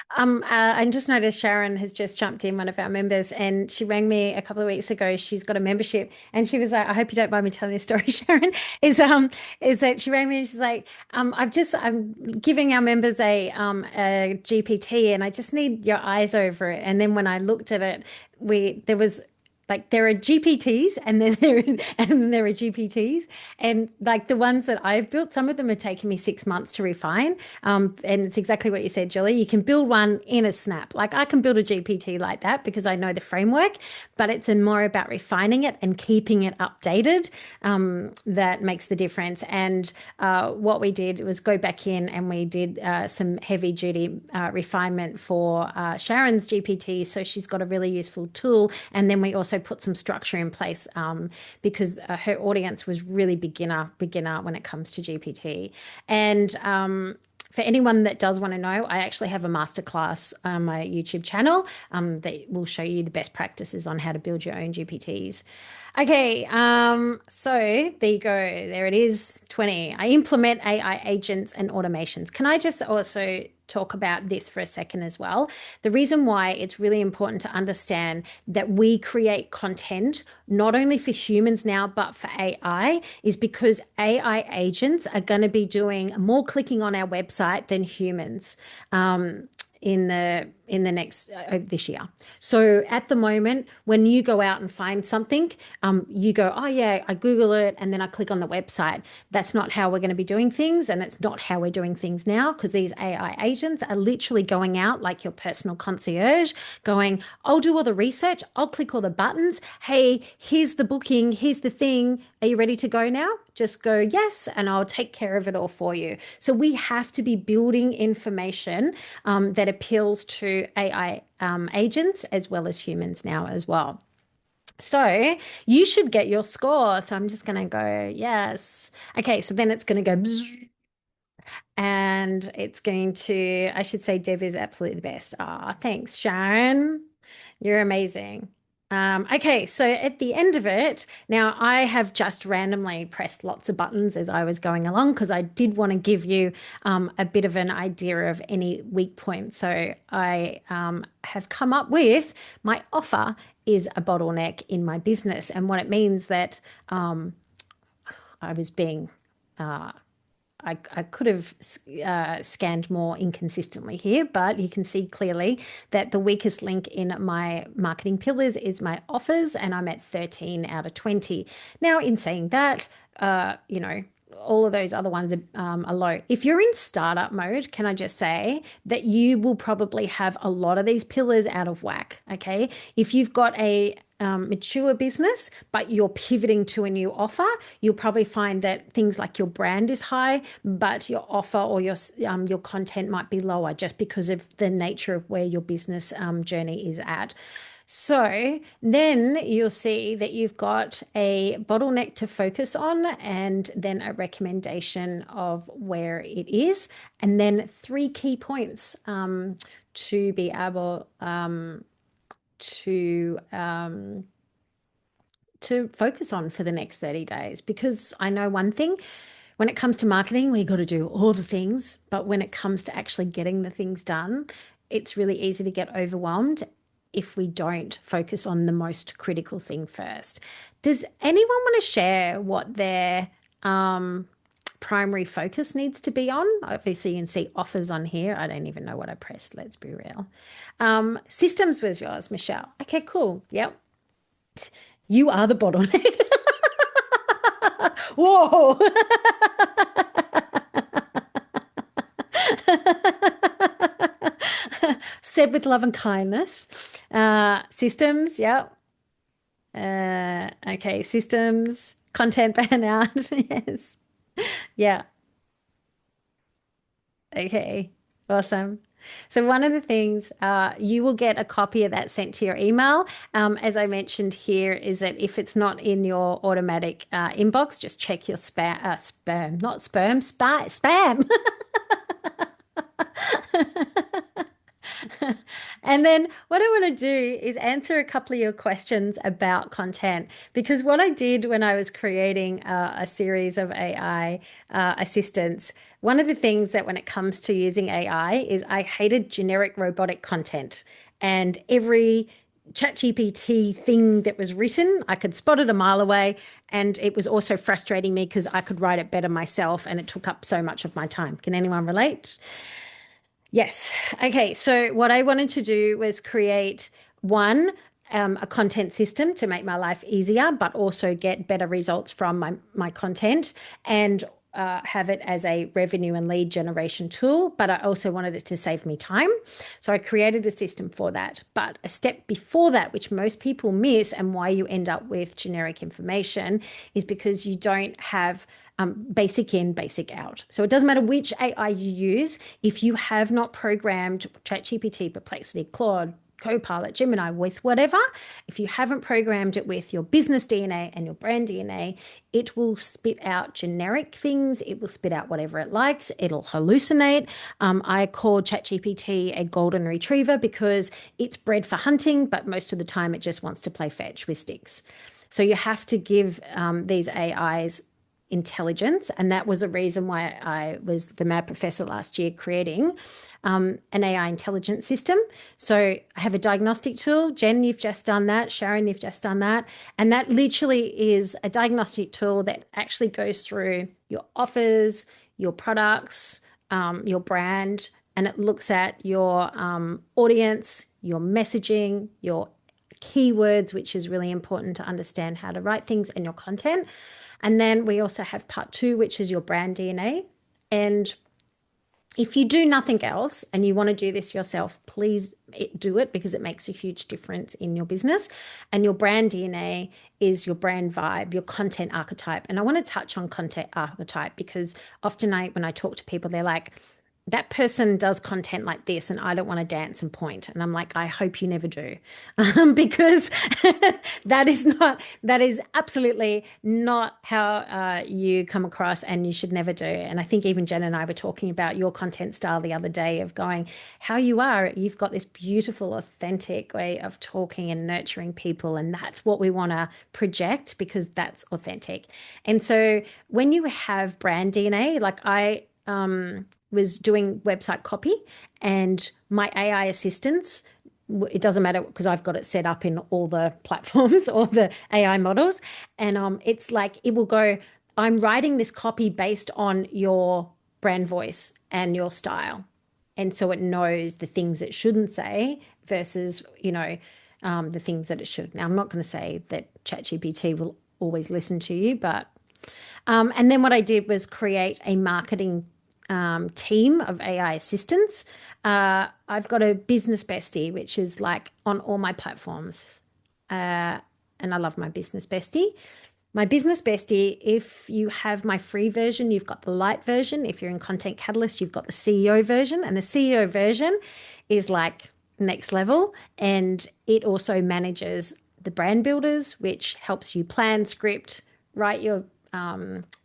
I just noticed Sharon has just jumped in, one of our members, and she rang me a couple of weeks ago. She's got a membership, and she was like, "I hope you don't mind me telling this story, Sharon." Is that she rang me and she's like, I'm giving our members a GPT, and I just need your eyes over it." And then when I looked at it, there was like there are GPTs and there are GPTs, and like the ones that I've built, some of them have taken me 6 months to refine. And it's exactly what you said, Julie. You can build one in a snap. Like I can build a GPT like that because I know the framework, but it's more about refining it and keeping it updated, that makes the difference. And what we did was go back in and we did some heavy duty refinement for Sharon's GPT. So she's got a really useful tool. And then we also put some structure in place, because her audience was really beginner when it comes to GPT. And for anyone that does want to know, I actually have a masterclass on my YouTube channel, that will show you the best practices on how to build your own GPTs. Okay, so there you go. There it is, 20. I implement AI agents and automations. Can I just also talk about this for a second as well? The reason why it's really important to understand that we create content not only for humans now, but for AI, is because AI agents are going to be doing more clicking on our website than humans. In the next this year. So at the moment, when you go out and find something, you go, oh yeah, I Google it and then I click on the website. That's not how we're going to be doing things, and it's not how we're doing things now, because these AI agents are literally going out like your personal concierge, going, I'll do all the research, I'll click all the buttons. Hey, here's the booking, here's the thing. Are you ready to go now? Just go yes, and I'll take care of it all for you. So we have to be building information that appeals to AI agents as well as humans now as well. So you should get your score. So I'm just going to go yes. Okay, so then it's going to go bzz, and it's going to, I should say, Deb is absolutely the best. Ah, thanks, Sharon. You're amazing. Okay, so at the end of it, now I have just randomly pressed lots of buttons as I was going along because I did want to give you a bit of an idea of any weak points. So I have come up with my offer is a bottleneck in my business, and what it means that I was being I could have scanned more inconsistently here, but you can see clearly that the weakest link in my marketing pillars is my offers, and I'm at 13 out of 20. Now, in saying that, all of those other ones are low. If you're in startup mode, can I just say that you will probably have a lot of these pillars out of whack? Okay. If you've got a mature business, but you're pivoting to a new offer, you'll probably find that things like your brand is high, but your offer or your content might be lower just because of the nature of where your business journey is at. So then you'll see that you've got a bottleneck to focus on, and then a recommendation of where it is, and then three key points to be able to to focus on for the next 30 days. Because I know one thing, when it comes to marketing, we got to do all the things, but when it comes to actually getting the things done, it's really easy to get overwhelmed if we don't focus on the most critical thing first. Does anyone want to share what their primary focus needs to be on. Obviously, you can see offers on here. I don't even know what I pressed. Let's be real. Systems was yours, Michelle. Okay, cool. Yep. You are the bottleneck. Whoa. Said with love and kindness. Systems, yep. Okay, systems, content burnout. Yes. Yeah. Okay. Awesome. So one of the things you will get a copy of that sent to your email. As I mentioned here, is that if it's not in your automatic inbox, just check your spam, not sperm, spam. And then what I want to do is answer a couple of your questions about content, because what I did when I was creating a series of AI assistants, one of the things that when it comes to using AI is I hated generic robotic content, and every ChatGPT thing that was written, I could spot it a mile away. And it was also frustrating me because I could write it better myself and it took up so much of my time. Can anyone relate? Yes. Okay. So what I wanted to do was create a content system to make my life easier, but also get better results from my content, and have it as a revenue and lead generation tool. But I also wanted it to save me time. So I created a system for that. But a step before that, which most people miss, and why you end up with generic information, is because you don't have basic in, basic out. So it doesn't matter which AI you use. If you have not programmed ChatGPT, Perplexity, Claude, Copilot, Gemini, with whatever, if you haven't programmed it with your business DNA and your brand DNA, it will spit out generic things. It will spit out whatever it likes. It'll hallucinate. I call ChatGPT a golden retriever because it's bred for hunting, but most of the time it just wants to play fetch with sticks. So you have to give these AIs intelligence. And that was a reason why I was the mad professor last year creating an AI intelligence system. So I have a diagnostic tool. Jen, you've just done that. Sharon, you've just done that. And that literally is a diagnostic tool that actually goes through your offers, your products, your brand, and it looks at your audience, your messaging, your keywords, which is really important to understand how to write things, and your content. And then we also have part 2, which is your brand DNA. And if you do nothing else and you want to do this yourself, please do it, because it makes a huge difference in your business. And your brand DNA is your brand vibe, your content archetype. And I want to touch on content archetype because often when I talk to people, they're like, that person does content like this and I don't want to dance and point. And I'm like, I hope you never do, because that is absolutely not how you come across, and you should never do. And I think even Jen and I were talking about your content style the other day of going, how you are, you've got this beautiful, authentic way of talking and nurturing people. And that's what we want to project, because that's authentic. And so when you have brand DNA, like I, was doing website copy, and my AI assistants, it doesn't matter because I've got it set up in all the platforms or the AI models. And it's like, it will go, I'm writing this copy based on your brand voice and your style. And so it knows the things it shouldn't say versus, the things that it should. Now, I'm not going to say that ChatGPT will always listen to you, but, and then what I did was create a marketing team of AI assistants. I've got a business bestie, which is like on all my platforms. And I love my business bestie. My business bestie, if you have my free version, you've got the light version. If you're in Content Catalyst, you've got the CEO version. And the CEO version is like next level. And it also manages the brand builders, which helps you plan, script, write your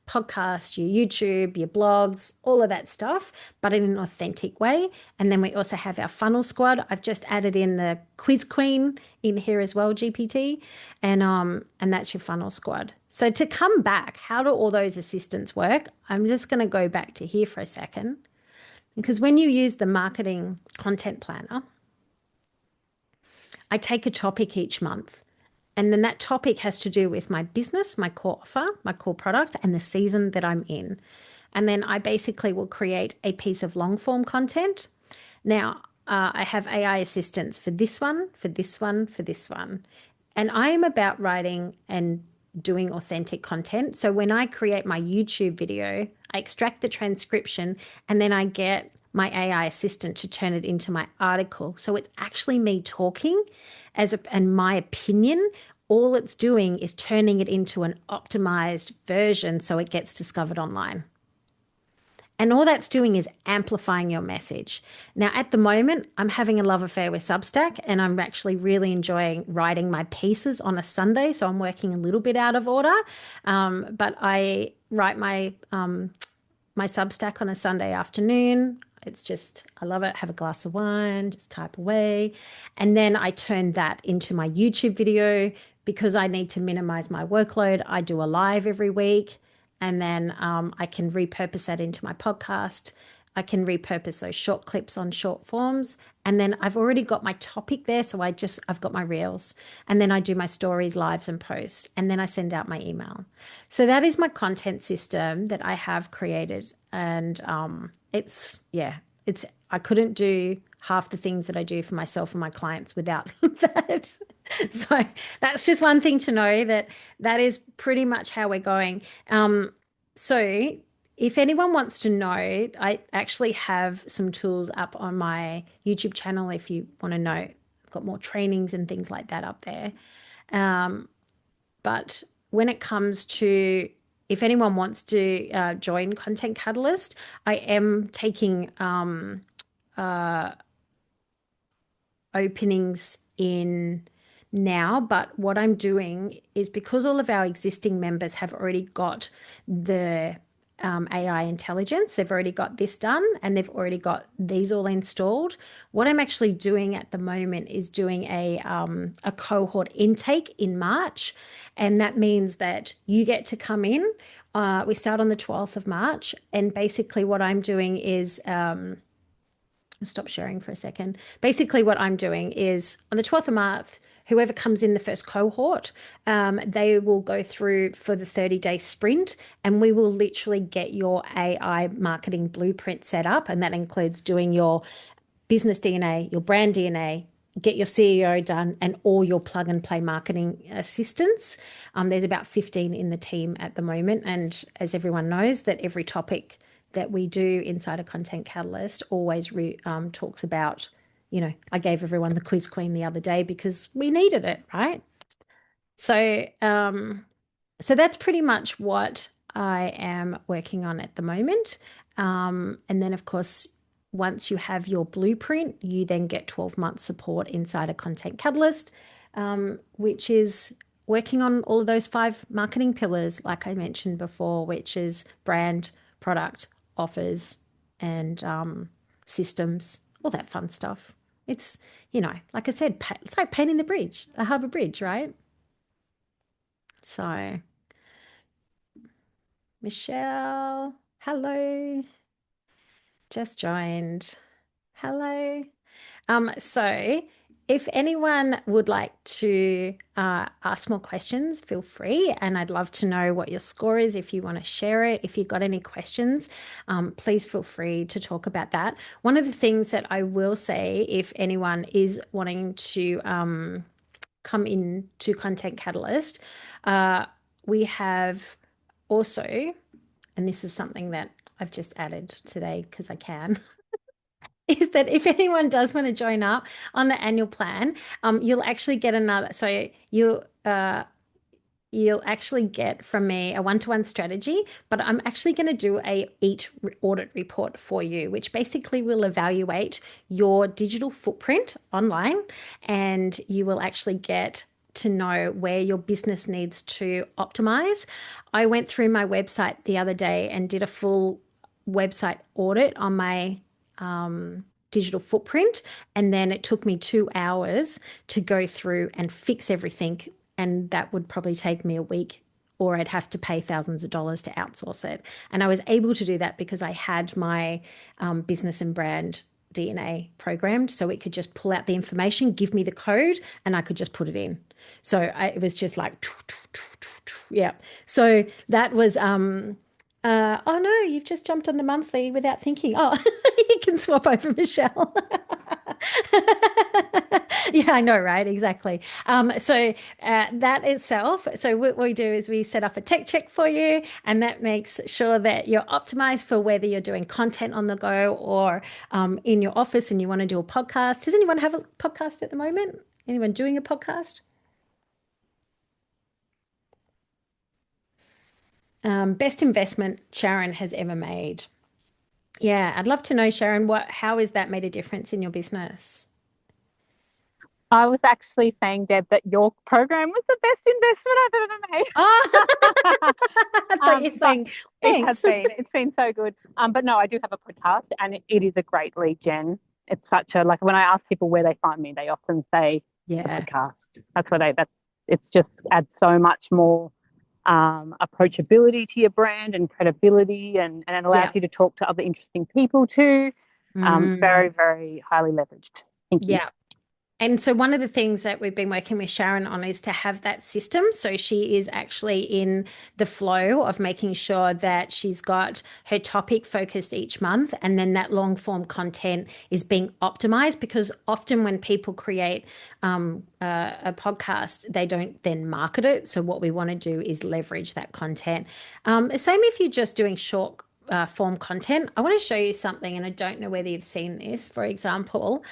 podcast, your YouTube, your blogs, all of that stuff, but in an authentic way. And then we also have our funnel squad. I've just added in the quiz queen in here as well, GPT, and that's your funnel squad. So to come back, how do all those assistants work? I'm just going to go back to here for a second, because when you use the marketing content planner, I take a topic each month. And then that topic has to do with my business, my core offer, my core product, and the season that I'm in. And then I basically will create a piece of long form content. Now, I have AI assistants for this one, for this one, for this one. And I am about writing and doing authentic content. So when I create my YouTube video, I extract the transcription and then I get my AI assistant to turn it into my article. So it's actually me talking and my opinion. All it's doing is turning it into an optimized version so it gets discovered online. And all that's doing is amplifying your message. Now, at the moment, I'm having a love affair with Substack, and I'm actually really enjoying writing my pieces on a Sunday. So I'm working a little bit out of order, but I write my Substack on a Sunday afternoon. It's just, I love it. Have a glass of wine, just type away. And then I turn that into my YouTube video because I need to minimize my workload. I do a live every week. And then I can repurpose that into my podcast. I can repurpose those short clips on short forms. And then I've already got my topic there. So I've got my reels. And then I do my stories, lives, and posts. And then I send out my email. So that is my content system that I have created. And I couldn't do half the things that I do for myself and my clients without that. So that's just one thing to know, that is pretty much how we're going. So if anyone wants to know, I actually have some tools up on my YouTube channel. If you want to know, I've got more trainings and things like that up there. But when it comes to, if anyone wants to join Content Catalyst, I am taking openings in now, but what I'm doing is, because all of our existing members have already got the AI intelligence, they've already got this done and they've already got these all installed. What I'm actually doing at the moment is doing a cohort intake in March, and that means that you get to come in. We start on the 12th of March, and basically what I'm doing is stop sharing for a second. Basically what I'm doing is on the 12th of March, whoever comes in the first cohort, they will go through for the 30-day sprint, and we will literally get your AI marketing blueprint set up. And that includes doing your business DNA, your brand DNA, get your CEO done, and all your plug and play marketing assistance. There's about 15 in the team at the moment. And as everyone knows, that every topic that we do inside a Content Catalyst always talks about, I gave everyone the quiz queen the other day because we needed it, right? So, so that's pretty much what I am working on at the moment. And then, of course, once you have your blueprint, you then get 12 months support inside a Content Catalyst, which is working on all of those 5 marketing pillars, like I mentioned before, which is brand, product, offers, and systems, all that fun stuff. It's, like I said, it's like painting the bridge, the harbour bridge, right? So, Michelle, hello. Just joined. Hello. So if anyone would like to ask more questions, feel free. And I'd love to know what your score is if you want to share it. If you've got any questions, please feel free to talk about that. One of the things that I will say, if anyone is wanting to come into Content Catalyst, we have also, and this is something that I've just added today because I can, is that if anyone does want to join up on the annual plan, you'll actually get another. So you'll actually get from me a one-to-one strategy, but I'm actually going to do a audit report for you, which basically will evaluate your digital footprint online, and you will actually get to know where your business needs to optimize. I went through my website the other day and did a full website audit on my digital footprint, and then it took me 2 hours to go through and fix everything, and that would probably take me a week, or I'd have to pay thousands of dollars to outsource it. And I was able to do that because I had my business and brand DNA programmed, so it could just pull out the information, give me the code, and I could just put it in. So it was just like, yeah. So that was Oh no, you've just jumped on the monthly without thinking. Oh, you can swap over Michelle. Yeah, I know, right? Exactly. That itself, so what we do is we set up a tech check for you, and that makes sure that you're optimized for whether you're doing content on the go or in your office and you want to do a podcast. Does anyone have a podcast at the moment? Anyone doing a podcast? Best investment Sharon has ever made. Yeah, I'd love to know, Sharon, how has that made a difference in your business? I was actually saying, Deb, that your program was the best investment Oh, I've ever made. I thought you were But saying it has thanks. been, it's been so good. But no, I do have a podcast, and it is a great lead gen. It's such a, like, when I ask people where they find me, they often say the Yeah, podcast. That's where it's just adds so much more approachability to your brand and credibility, and it yeah. allows you to talk to other interesting people too. Mm, Very, very highly leveraged. Thank you. yeah. And so one of the things that we've been working with Sharon on is to have that system. So she is actually in the flow of making sure that she's got her topic focused each month, and then that long form content is being optimized, because often when people create a podcast, they don't then market it. So what we want to do is leverage that content. Same if you're just doing short form content. I want to show you something, and I don't know whether you've seen this. For example,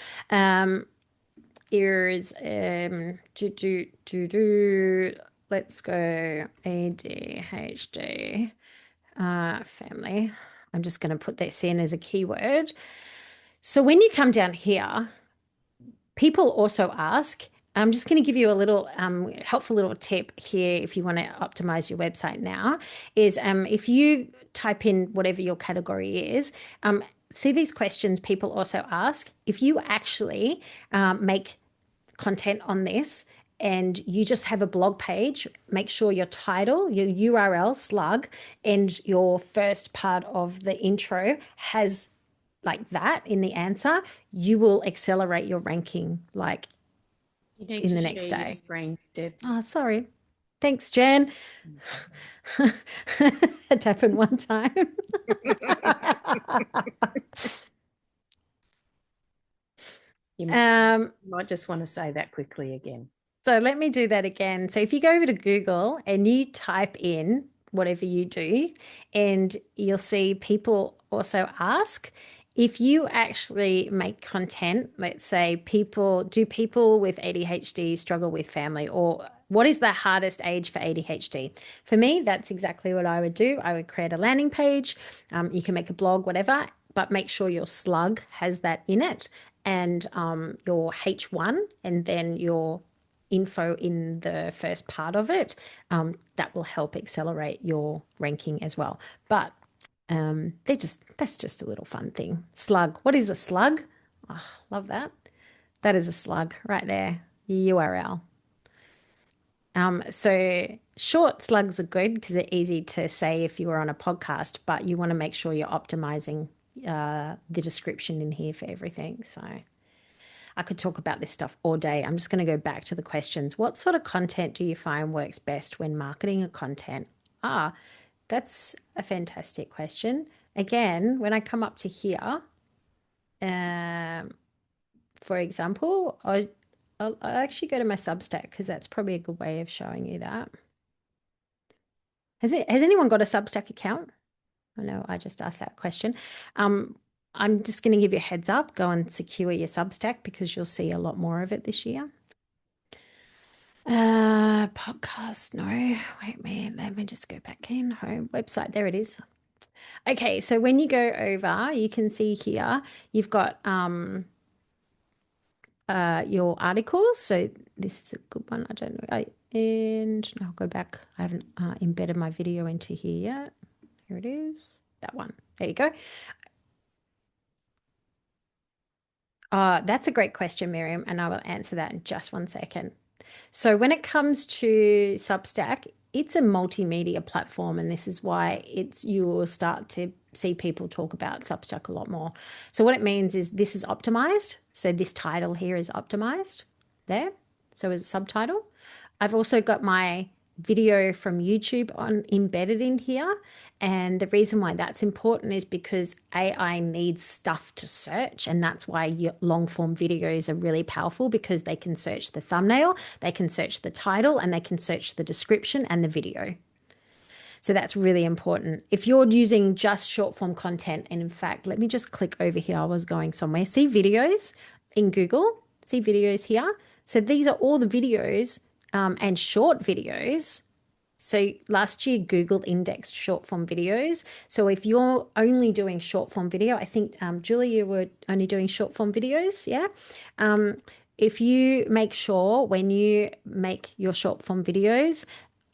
is let's go ADHD family. I'm just going to put this in as a keyword. So when you come down here, people also ask. I'm just going to give you a little helpful little tip here if you want to optimize your website now. Is if you type in whatever your category is, see these questions people also ask. If you actually make content on this and you just have a blog page, make sure your title, your URL slug, and your first part of the intro has like that in the answer, you will accelerate your ranking like You need in to the share next your day. screen, Deb. Oh, sorry. Thanks, Jen. It happened one time. You might just want to say that quickly again. So let me do that again. So if you go over to Google and you type in whatever you do, and you'll see people also ask if you actually make content, let's say people with ADHD struggle with family, or what is the hardest age for ADHD? For me, that's exactly what I would do. I would create a landing page. You can make a blog, whatever, but make sure your slug has that in it, and your H1, and then your info in the first part of it. That will help accelerate your ranking as well. But that's just a little fun thing. Slug. What is a slug? Oh, love that. That is a slug right there. URL. So short slugs are good because they're easy to say if you were on a podcast, but you want to make sure you're optimizing the description in here for everything. So I could talk about this stuff all day. I'm just going to go back to the questions. What sort of content do you find works best when marketing a content? That's a fantastic question. Again, when I come up to here, for example, I'll actually go to my Substack because that's probably a good way of showing you that. Has anyone got a Substack account? I know I just asked that question. I'm just going to give you a heads up. Go and secure your Substack because you'll see a lot more of it this year. Podcast, no. Wait a minute. Let me just go back in. Home website. There it is. Okay, so when you go over, you can see here you've got your articles. So this is a good one. I don't know. And I'll go back. I haven't embedded my video into here yet. Here it is. That one. There you go. That's a great question, Miriam, and I will answer that in just one second. So when it comes to Substack, it's a multimedia platform, and this is why you will start to see people talk about Substack a lot more. So what it means is this is optimized. So this title here is optimized there. So as a subtitle, I've also got my video from YouTube embedded in here. And the reason why that's important is because AI needs stuff to search. And that's why your long form videos are really powerful, because they can search the thumbnail, they can search the title, and they can search the description and the video. So that's really important. If you're using just short form content, and in fact, let me just click over here. I was going somewhere. See videos in Google. See videos here. So these are all the videos and short videos. So last year, Google indexed short form videos. So if you're only doing short form video, I think, Julie, you were only doing short form videos, yeah? If you make sure when you make your short form videos,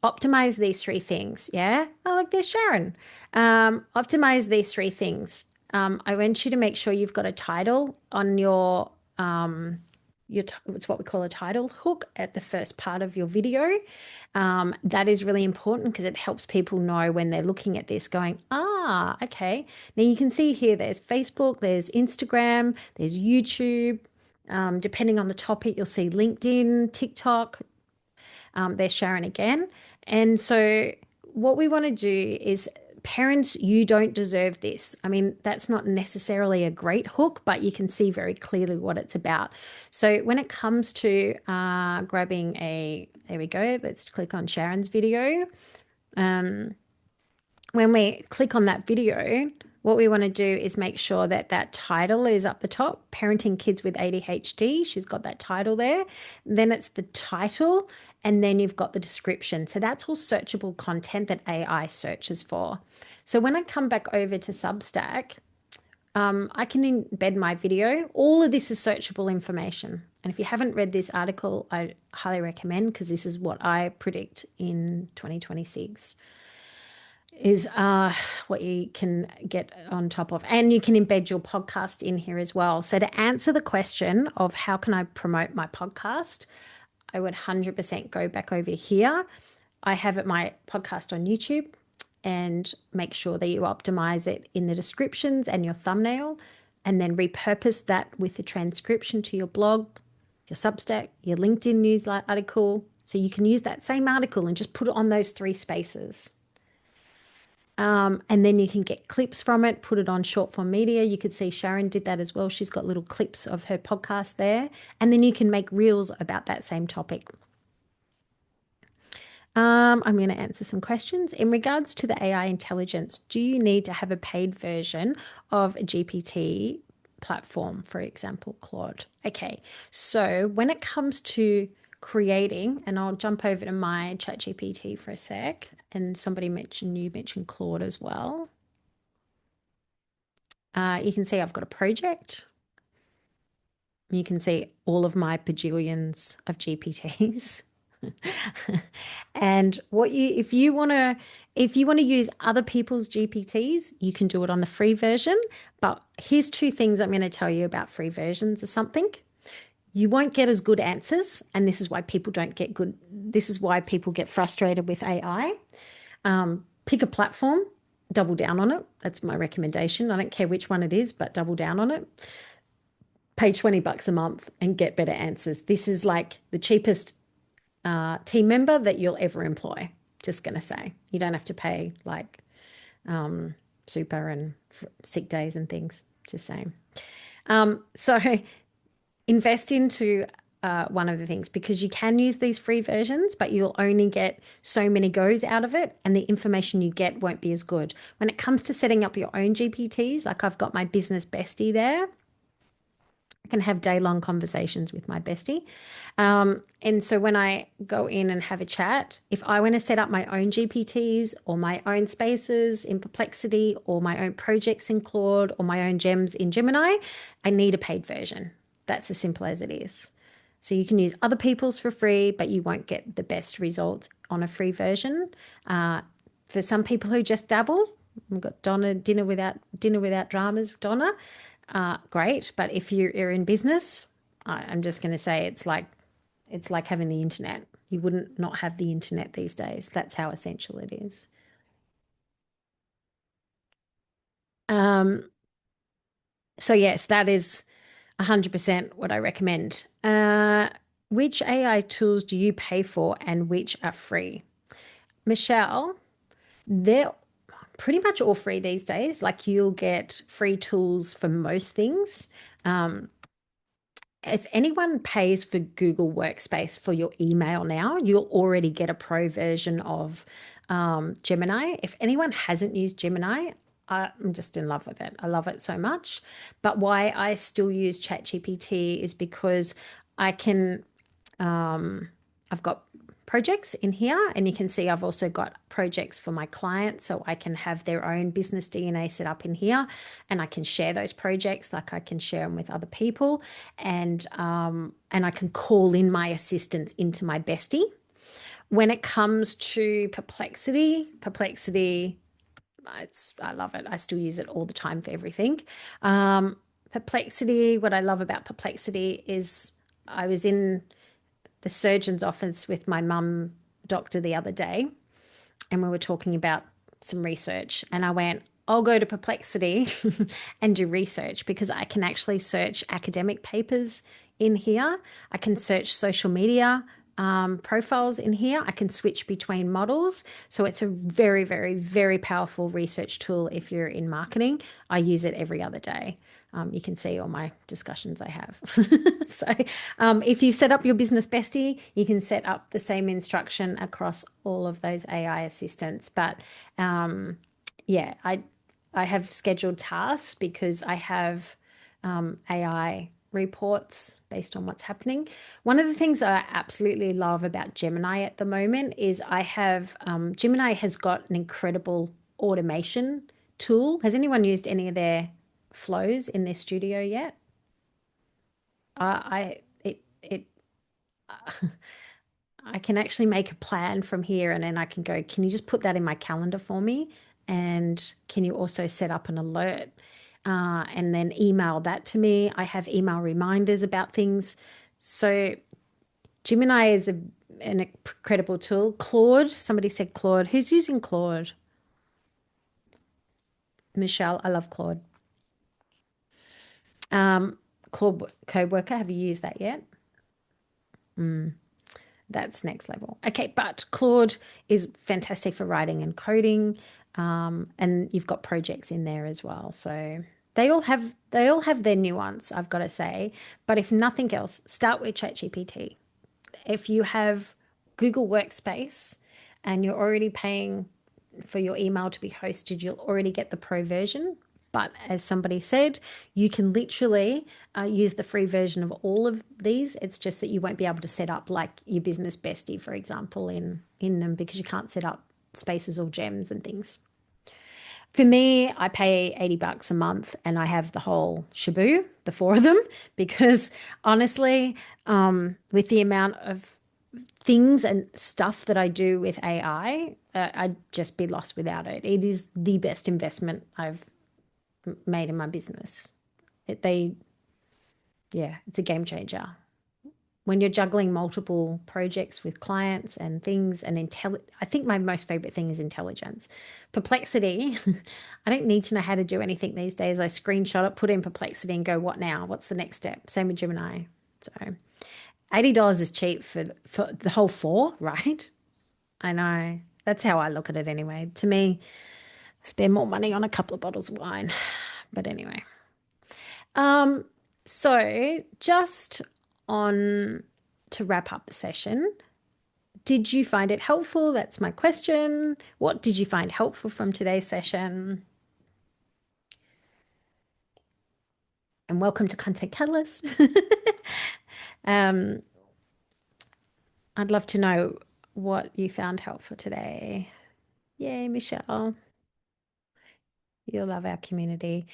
optimize these three things, yeah? Oh, like there's Sharon. Optimize these three things. I want you to make sure you've got a title on your it's what we call a title hook at the first part of your video. That is really important because it helps people know when they're looking at this going, okay. Now you can see here there's Facebook, there's Instagram, there's YouTube. Depending on the topic, you'll see LinkedIn, TikTok. There's Sharon again. And so what we want to do is, parents, you don't deserve this. I mean, that's not necessarily a great hook, but you can see very clearly what it's about. So when it comes to grabbing there we go, let's click on Sharon's video. When we click on that video, what we want to do is make sure that that title is up the top, Parenting Kids with ADHD. She's got that title there. Then it's the title, and then you've got the description. So that's all searchable content that AI searches for. So when I come back over to Substack, I can embed my video. All of this is searchable information. And if you haven't read this article, I highly recommend, because this is what I predict in 2026. Is what you can get on top of. And you can embed your podcast in here as well. So to answer the question of how can I promote my podcast, I would 100% go back over here. I have my podcast on YouTube, and make sure that you optimize it in the descriptions and your thumbnail, and then repurpose that with the transcription to your blog, your Substack, your LinkedIn news article. So you can use that same article and just put it on those three spaces. And then you can get clips from it, put it on short form media. You could see Sharon did that as well. She's got little clips of her podcast there. And then you can make reels about that same topic. I'm going to answer some questions. In regards to the AI intelligence, do you need to have a paid version of a GPT platform, for example, Claude? Okay, so when it comes to creating, and I'll jump over to my ChatGPT for a sec, and you mentioned Claude as well. You can see I've got a project. You can see all of my bajillions of GPTs. And if you want to use other people's GPTs, you can do it on the free version. But here's two things I'm going to tell you about free versions of something. You won't get as good answers, and this is why people get frustrated with AI. Pick a platform, double down on it. That's my recommendation. I don't care which one it is, but double down on it. Pay $20 a month and get better answers. This is like the cheapest team member that you'll ever employ. Just going to say, you don't have to pay like super and sick days and things. Just saying. So invest into one of the things, because you can use these free versions, but you'll only get so many goes out of it, and the information you get won't be as good. When it comes to setting up your own GPTs, like I've got my business bestie there. I can have day-long conversations with my bestie. And so when I go in and have a chat, if I want to set up my own GPTs or my own spaces in Perplexity or my own projects in Claude or my own gems in Gemini, I need a paid version. That's as simple as it is. So you can use other people's for free, but you won't get the best results on a free version. For some people who just dabble, we've got Donna, dinner without dramas, Donna. Great, but if you're in business, I'm just going to say it's like having the internet. You wouldn't not have the internet these days. That's how essential it is. So yes, that is 100% what I recommend. Which AI tools do you pay for and which are free? Michelle, they're pretty much all free these days. Like you'll get free tools for most things. If anyone pays for Google Workspace for your email now, you'll already get a pro version of Gemini. If anyone hasn't used Gemini, I'm just in love with it. I love it so much. But why I still use ChatGPT is because I can, I've got projects in here, and you can see I've also got projects for my clients, so I can have their own business DNA set up in here, and I can share those projects, like I can share them with other people, and I can call in my assistants into my bestie. When it comes to Perplexity, I love it. I still use it all the time for everything. Perplexity, what I love about Perplexity is I was in the surgeon's office with my mum doctor the other day, and we were talking about some research, and I went, I'll go to Perplexity and do research because I can actually search academic papers in here. I can search social media profiles in here. I can switch between models. So it's a very, very, very powerful research tool if you're in marketing. I use it every other day. You can see all my discussions I have. So if you set up your business bestie, you can set up the same instruction across all of those AI assistants. But yeah, I have scheduled tasks because I have AI reports based on what's happening. One of the things that I absolutely love about Gemini at the moment is I have Gemini has got an incredible automation tool. Has anyone used any of their flows in their studio yet? I can actually make a plan from here, and then I can go, can you just put that in my calendar for me? And can you also set up an alert and then email that to me? I have email reminders about things. So Gemini is an incredible tool. Claude, somebody said Claude. Who's using Claude? Michelle, I love Claude. Claude Coworker, have you used that yet? That's next level. Okay, but Claude is fantastic for writing and coding, and you've got projects in there as well. So they all have their nuance, I've got to say. But if nothing else, start with ChatGPT. If you have Google Workspace and you're already paying for your email to be hosted, you'll already get the pro version. But as somebody said, you can literally use the free version of all of these. It's just that you won't be able to set up like your business bestie, for example, in them, because you can't set up spaces or gems and things. For me, I pay $80 a month and I have the whole shaboo, the 4 of them, because honestly, with the amount of things and stuff that I do with AI, I'd just be lost without it. It is the best investment I've made in my business. It's a game changer. When you're juggling multiple projects with clients and things, and I think my most favorite thing is intelligence. Perplexity, I don't need to know how to do anything these days. I screenshot it, put in Perplexity and go, what now? What's the next step? Same with Gemini. So $80 is cheap for the whole 4, right? I know. That's how I look at it anyway. To me, I spend more money on a couple of bottles of wine. But anyway. So just on to wrap up the session, did you find it helpful? That's my question. What did you find helpful from today's session? And welcome to Content Catalyst. I'd love to know what you found helpful today. Yay, Michelle. You'll love our community.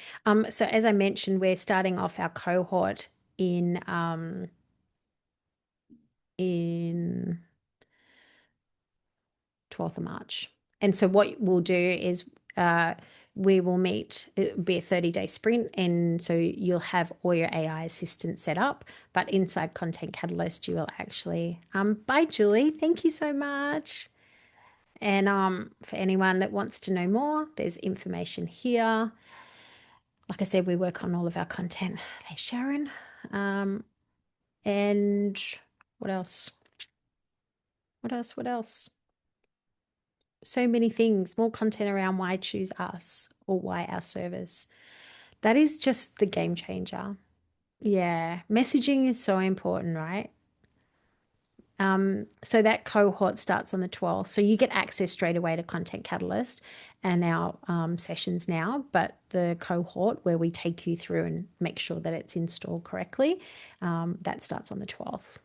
So as I mentioned, we're starting off our cohort in 12th of March. And so what we'll do is we will meet, it'll be a 30-day sprint, and so you'll have all your AI assistants set up, but inside Content Catalyst you will actually, bye Julie, thank you so much. And for anyone that wants to know more, there's information here. Like I said, we work on all of our content. There's Sharon. And what else? What else? so many things, more content around why choose us or why our service. That is just the game changer. Yeah, messaging is so important, right? So that cohort starts on the 12th. So you get access straight away to Content Catalyst and our sessions now, but the cohort where we take you through and make sure that it's installed correctly, that starts on the 12th.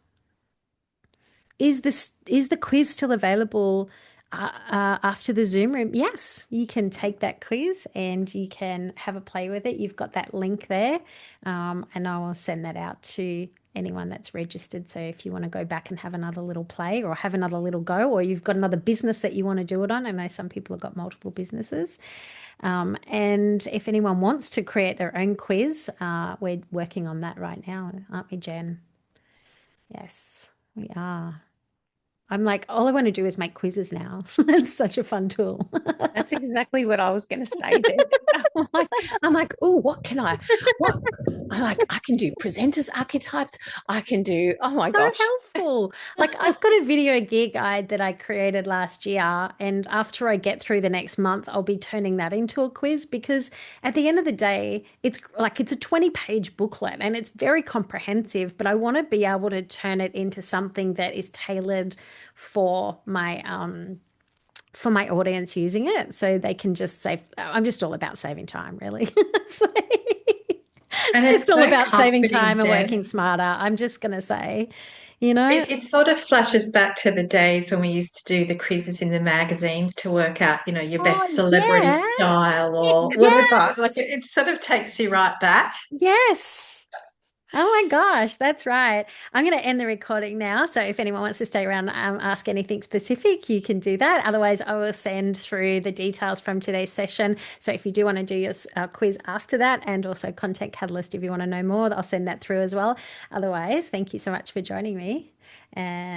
Is the quiz still available after the Zoom room? Yes, you can take that quiz and you can have a play with it. You've got that link there, and I will send that out to anyone that's registered. So if you want to go back and have another little play or have another little go, or you've got another business that you want to do it on, I know some people have got multiple businesses. And if anyone wants to create their own quiz, we're working on that right now, aren't we, Jen? Yes, we are. I'm like, all I want to do is make quizzes now. It's such a fun tool. That's exactly what I was going to say, Deb. I'm like, oh, what? I can do presenters archetypes. I can do, oh my So gosh. helpful. Like I've got a video gear guide that I created last year, and after I get through the next month, I'll be turning that into a quiz, because at the end of the day, it's a 20-page booklet and it's very comprehensive, but I want to be able to turn it into something that is tailored for my audience using it, so they can just save. I'm just all about saving time, really. It's just all about saving time and working smarter. I'm just going to say, It sort of flashes back to the days when we used to do the quizzes in the magazines to work out, your best celebrity yeah, style or whatever. Like yes, it sort of takes you right back. yes. Oh my gosh, that's right. I'm going to end the recording now. So if anyone wants to stay around and ask anything specific, you can do that. Otherwise, I will send through the details from today's session. So if you do want to do your quiz after that, and also Content Catalyst, if you want to know more, I'll send that through as well. Otherwise, thank you so much for joining me. And